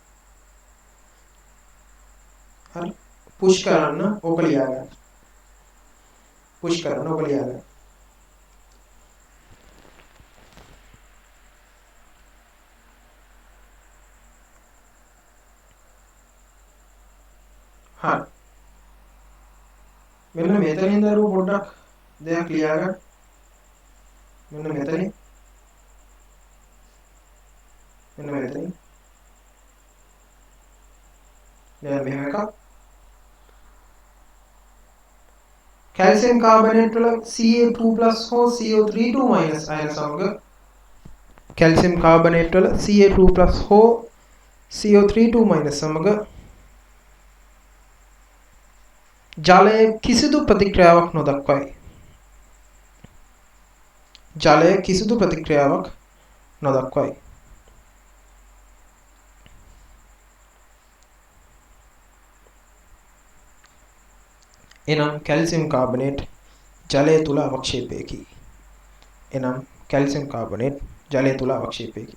[SPEAKER 1] හරි පුෂ් කරන්න ඕක ලියා ගන්න. හරි මෙන්න මෙතනින් දරුවෝ පොඩ්ඩක් දෙයක් ලියා ගන්න. මෙන්න මෙතනින් දැන් මෙහෙම එකක් කැල්සියම් කාබනේට් වල Ca2+ හෝ CO32- අයන සමග කැල්සියම් කාබනේට් වල Ca2+ හෝ CO32- සමග ජලය කිසිදු ප්‍රතික්‍රියාවක් නොදක්වයි. එනම් කැල්සියම් කාබනේට් ජලය තුල අවක්ෂේපයකි.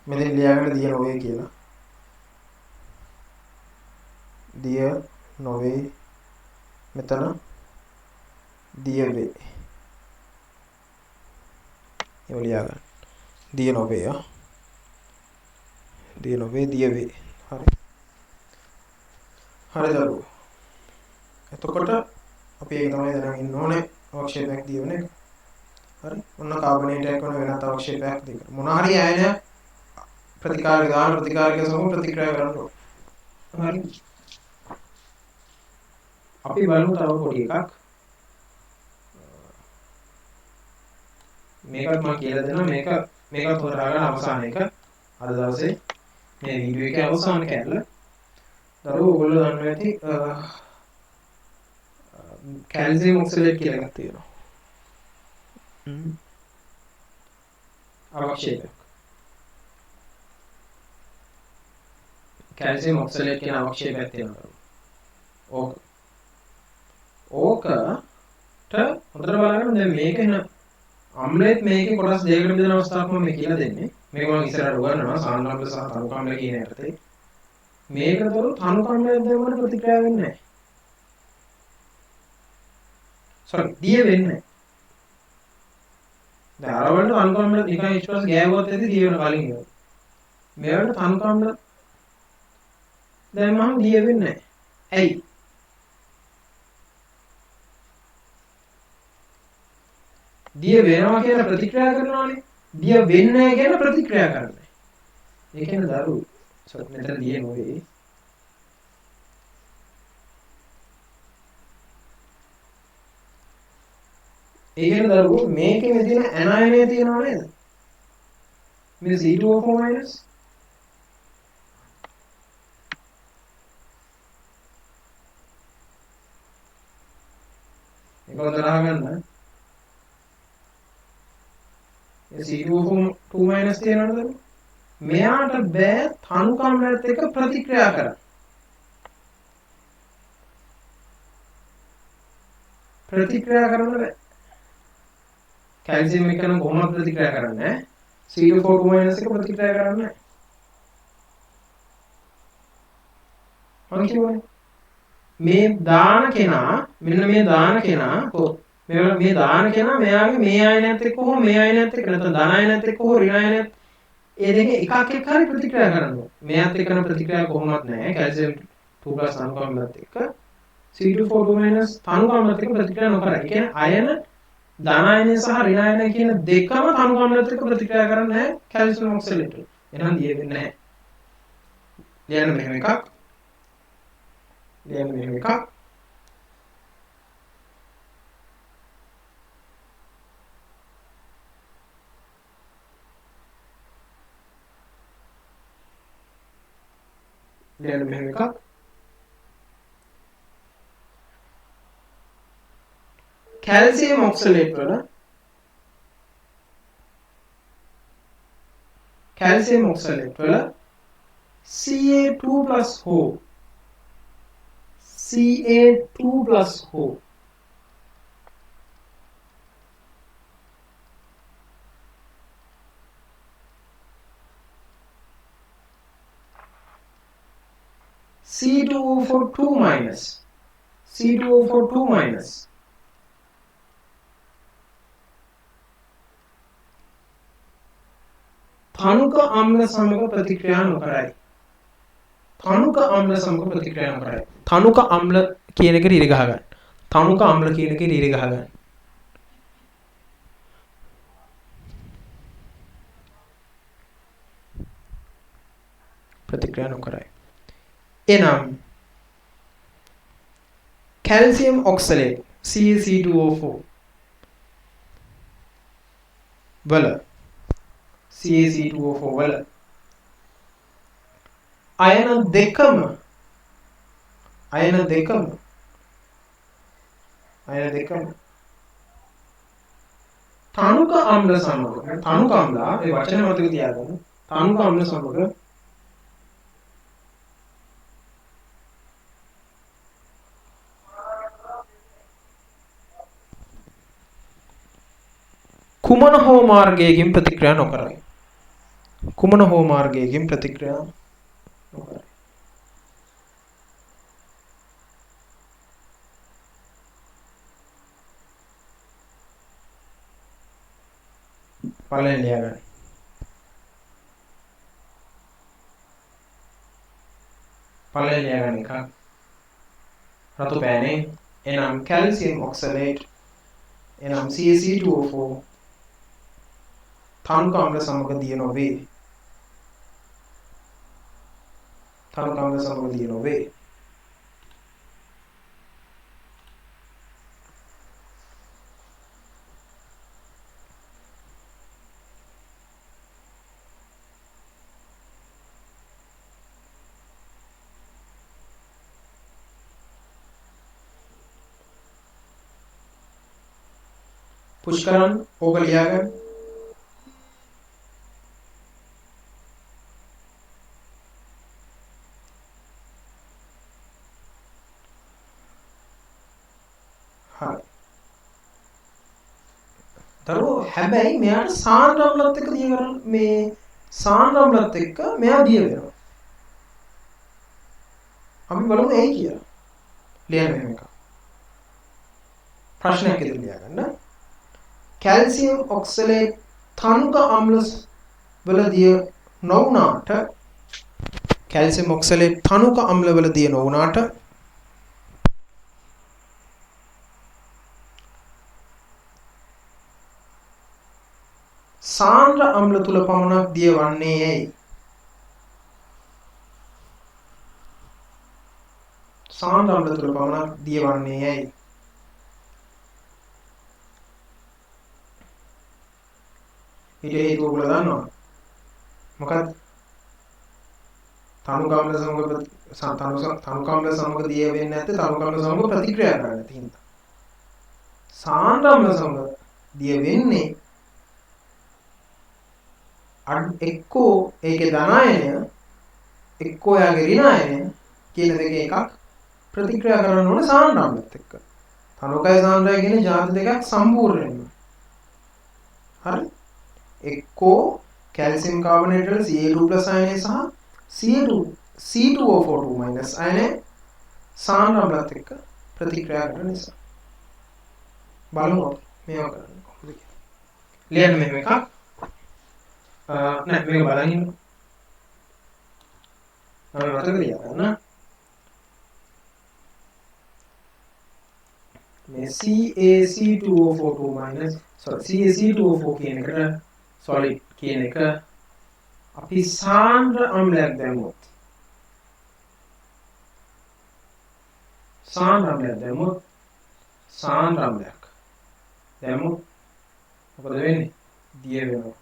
[SPEAKER 1] මෙතන ලියාගන්න දිය නොවේ කියලා. දිය නොවේ මෙතන දිය වේ. ඒ ලියාගන්න. දිය නොවේ දිය වේ. හරි දරුවෝ. එතකොට අපි ඒක තමයි දැනගෙන ඉන්න ඕනේ අවක්ෂේපයක් දියවන එක. හරි. ඔන්න කාබනේට් එකක් වන වෙනත් අවක්ෂේපයක් දෙක. මොන හරි අයනයක් ප්‍රතිකාරක දාන ප්‍රතිකාරක සමග ප්‍රතික්‍රියා කරනවා. හරි. අපි බලමු තව පොඩි එකක්. මේකත් මම කියලා දෙනවා මේකත් හොරාගෙන අවසාන එක. අද දවසේ මේ වීඩියෝ එකේ අවසාන කැරල. දරුවෝ ඔයගොල්ලෝ දන්නවා ඇති කැල්සියම් ඔක්සලේට් කියලා එකක් තියෙනවා. අවක්ෂේපයක්. කැල්සියම් ඔක්සලේට් කියන අවක්ෂේපයක් තියෙනවා. ඕකට හොඳට බලන්න දැන් මේකෙන අම්ලෙත් මේකේ කොටස් දෙකකට බෙදෙන අවස්ථාවක් මම කියලා දෙන්නේ. මේක මම ඉස්සරහට උගන්වනවා සාන්ද්‍රාම්ල සහ තනුකාම්ල කියන යටතේ. මේකතර තනුකාම්ලයක් දැම්මම ප්‍රතික්‍රියා වෙන්නේ නැහැ. දිය වෙන්නේ නැහැ. දැන් අර වලට තනුකාම්ල නිකන් ඉස්පස් ගෑවුවත් ඇති දිය වෙන කලින් ගියොත්. මේවට තනුකාම්ල දැම්මම දිය වෙන්නේ නැහැ. ඇයි? දිය වෙනවා කියන ප්‍රතික්‍රියා කරනවානේ. දිය වෙන්නේ නැහැ කියන ප්‍රතික්‍රියා කරන්නේ. ඒ කියන්නේ දරුවෝ මෙතන දිය නොවේ. ඒ කියන්නේ දරුවෝ මේකේ තියෙන ඇනයනය තියෙනව නේද? මේ C2O4- ඒක තරහ ගන්න. C2O2- තියෙනවද? මෙයාට බෑ තනුකාම්ලයත් එක්ක ප්‍රතික්‍රියා කරන්න. ප්‍රතික්‍රියා කරන්න බෑ. කැල්සියම් එක්ක නම් කොහොමද ප්‍රතික්‍රියා කරන්නේ? C2O2- එක ප්‍රතික්‍රියා කරන්නේ නැහැ. මම කියවනේ මේ දාන කෙනා මෙන්න මේ දාන කෙනා මේ දාන කෙනා මෙයාගේ මේ ආයනයත් එක්ක හෝ මේ ආයනයත් එක්ක නැත්නම් ධන ආයනයත් එක්ක හෝ ඍණ ආයනයත් ඒ දෙකේ එකක් එක්ක හරි ප්‍රතික්‍රියා කරනවා. මෙයාත් එක්ක කරන ප්‍රතික්‍රියාව කොහොමවත් නැහැ. කැල්සියම් 2+ තනුකාම්ලත් එක්ක C2O2- තනුකාම්ලත් එක්ක ප්‍රතික්‍රියා නොකරයි. ඒ කියන්නේ අයන ධන ආයනය සහ ඍණ ආයනය කියන දෙකම තනුකාම්ලත් එක්ක ප්‍රතික්‍රියා කරන්නේ නැහැ කැල්සියම් ඔක්සලේට්. එහෙනම් දිය වෙන්නේ නැහැ. ලියන්න මෙහෙම එකක්. ලියන්න මෙහෙම එකක්. ලියන්න මෙහෙම එකක්. කැල්සියම් ඔක්සලේට් වල Ca2+ හෝ C2O4 තනුක අම්ල සමග ප්‍රතික්‍රියා නොකරයි. තනුක අම්ල සමග ප්‍රතික්‍රියා නොකරයි. තනුක අම්ල කියන එක රීරි ගහ ගන්න. තනුක අම්ල කියන එක රීරි ගහ ගන්න. ප්‍රතික්‍රියා නොකරයි. එනම් කැල්සියම් ඔක්සලේට් CaC2O4 වල CaC2O4 වල අයන දෙකම තනුක අම්ල සමග තනුක අම්ලා මේ වචන මතක තියාගන්න. තනුක අම්ල සමග කුමන හෝ මාර්ගයකින් ප්‍රතික්‍රියා නොකරයි. පළවෙනි ලියගන්න. එක රතු පෑනේ එනම් කැල්සියම් ඔක්සලේට් එනම් CaC2O4 තනුක අම්ල සමග දිය නොවේ. තනු කම්ල සමග දිය නොවේ. පුෂ්කරන් ඕක ලියාගන්න. හරි. දරුවෝ හැබැයි මෙයාට සාන්ද්‍රම්ලත් එක්ක දිය කරන මේ සාන්ද්‍රම්ලත් එක්ක මෙයා දිය වෙනවා. අපි බලමු ඇයි කියලා. ලියන්න මෙහෙම එකක්. ප්‍රශ්නයක් ඉදිරියට ලියාගන්න. කැල්සියම් ඔක්සලේට් තනුක අම්ල වල දිය නොවුනාට කැල්සියම් ඔක්සලේට් තනුක අම්ල වල දිය නොවුනාට සාන්ද්‍ර අම්ල තුල පමණක් දිය වන්නේ ඇයි? සාන්ද්‍ර අම්ල තුල පමණක් දිය වන්නේ ඇයි? ඊට හේතුව ඔයගොල්ලෝ දන්නවා. මොකක්ද? තනුකම්ල සමග දිය වෙන්නේ නැත්te තනුකම්ල සමග ප්‍රතික්‍රියා කරන්නේ නැති හින්දා. සාන්ද්‍රම්ල සමග දිය වෙන්නේ එක්කෝ ඒකේ ධනායනය එක්කෝ යාගේ ඍණායනය කියන දෙකේ එකක් ප්‍රතික්‍රියා කරන්න ඕනේ සාන්ද්‍රම්ලත් එක්ක. තනුකය සාන්ද්‍රය කියන ಜಾති දෙකක් සම්පූර්ණයෙන්ම. හරි? එක්කෝ කැල්සියම් කාබනේට් වල Ca2+ අයනය සහ C2O4 අයනය සාන්ද්‍රම්ලත් එක්ක ප්‍රතික්‍රියා කරන නිසා. බලමු මේවා කරන්නේ කොහොමද කියලා. ලියන්න මෙහෙම එකක්. නෑ මේක බලන් ඉන්න. මතක තියාගන්න. මේ CaC2O4 කියන එකට solid කියන එක අපි සාන්ද්‍ර අම්ලයක් දැම්මොත් සාන්ද්‍ර අම්ලයක් දැම්මොත් මොකද වෙන්නේ? දිය වෙනවා.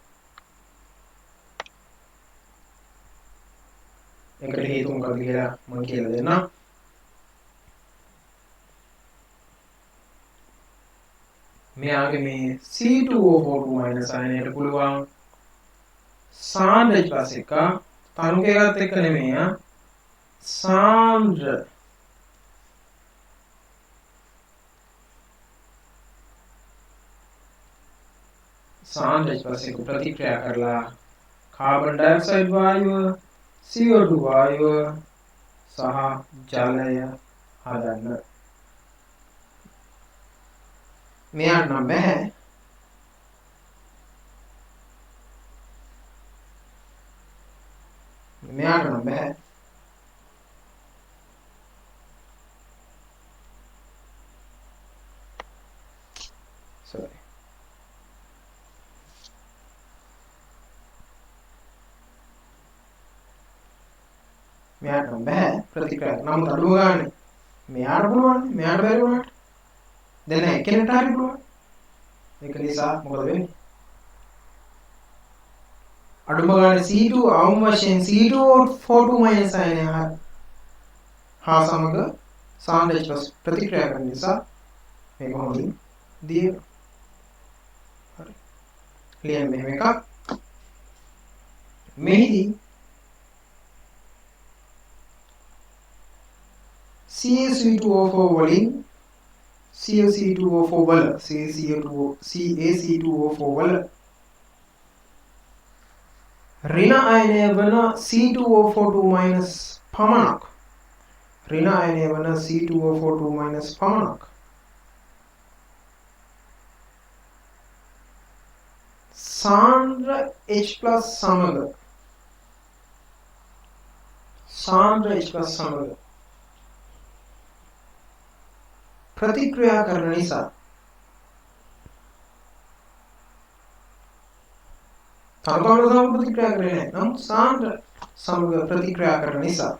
[SPEAKER 1] ඒකට හේතුව මොකක්ද කියලා මම කියලා දෙන්නම්. මෙයාගේ මේ C2O4 අයනයට පුළුවන් සාන්ද්‍ර H+ එක තනුකයත් එක්ක නෙමෙයි සාන්ද්‍ර H+ එක ප්‍රතික්‍රියා කරලා කාබන් ඩයොක්සයිඩ් වායුව CO2 වායුව සහ ජලය හදන්න. මෙයාට නම් බෑ. sorry. මෙයාට නම් බෑ ප්‍රතික්‍රියා. නමුත් අඩුව ගන්න මෙයාට පුළුවන්. මෙයාට බැරි වුණාට දැන් එක්කෙනෙක්ට හරි පුළුවන්. ඒක නිසා මොකද වෙන්නේ? අඩුම ගානේ C2 අවම වශයෙන් C2O4 අයනය හා සමග සාන්ද්‍ර H+ ප්‍රතික්‍රියා කරන නිසා මේක හොඳින් දිය. හරි. ලියන්න මෙහෙම එකක්. මෙහිදී CaC2O4 වලින් CaC2O4 වල ඍණ අයනය වන C2O4 පමණක් සාන්ද්‍ර H+ සමග ප්‍රතික්‍රියා කරන නිසා තනුකම්ල සමග ප්‍රතික්‍රියා කරන්නේ නැහැ. නමුත් සාන්ද්‍ර සමග ප්‍රතික්‍රියා කරන නිසා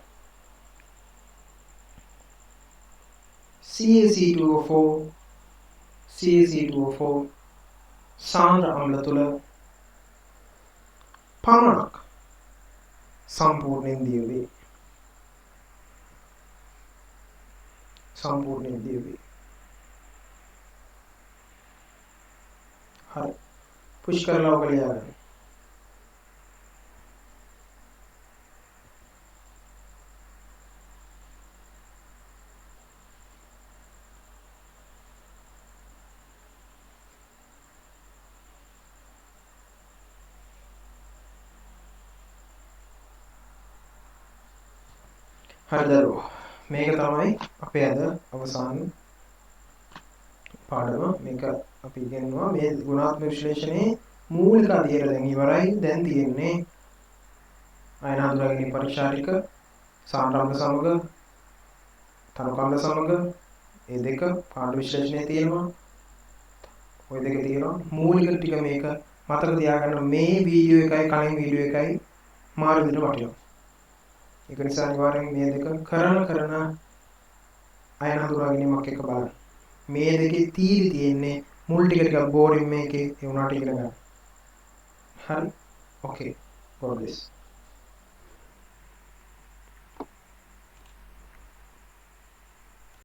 [SPEAKER 1] CaC2O4 සාන්ද්‍ර අම්ල තුල පමණක් සම්පූර්ණයෙන් දිය වේ. හරි. පුෂ් කරලා ඔක ලියාගන්න. හරි දරුවෝ. මේක තමයි අපේ අද අවසාන පාඩම. මේක අපි ඉගෙනුවා මේ ගුණාත්මක විශ්ලේෂණයේ මූලික අධ්‍යයන දැන් ඉවරයි. දැන් තියෙන්නේ අයන හඳුනාගැනීම පරීක්ෂා ටික සාන්ද්‍රාම්ල සමග තනකොළ සමග ඒ දෙක පාඩු විශ්ලේෂණයේ තියෙනවා. ওই දෙක තියෙනවා. මූලික ටික මේක මතක තියාගන්න. මේ වීඩියෝ එකයි කලින් වීඩියෝ එකයි මාරු විදිහට වටිනවා. ඒක නිසා අනිවාර්යෙන් මේ දෙක කරන අයන හඳුනාගැනීමක් එක බලන්න. මේ දෙකේ තීරි තියෙන්නේ මුල් ටික බෝරින් මේකේ ඒ උනාට ඉගෙන ගන්න. හරි. ඕකේ. God bless.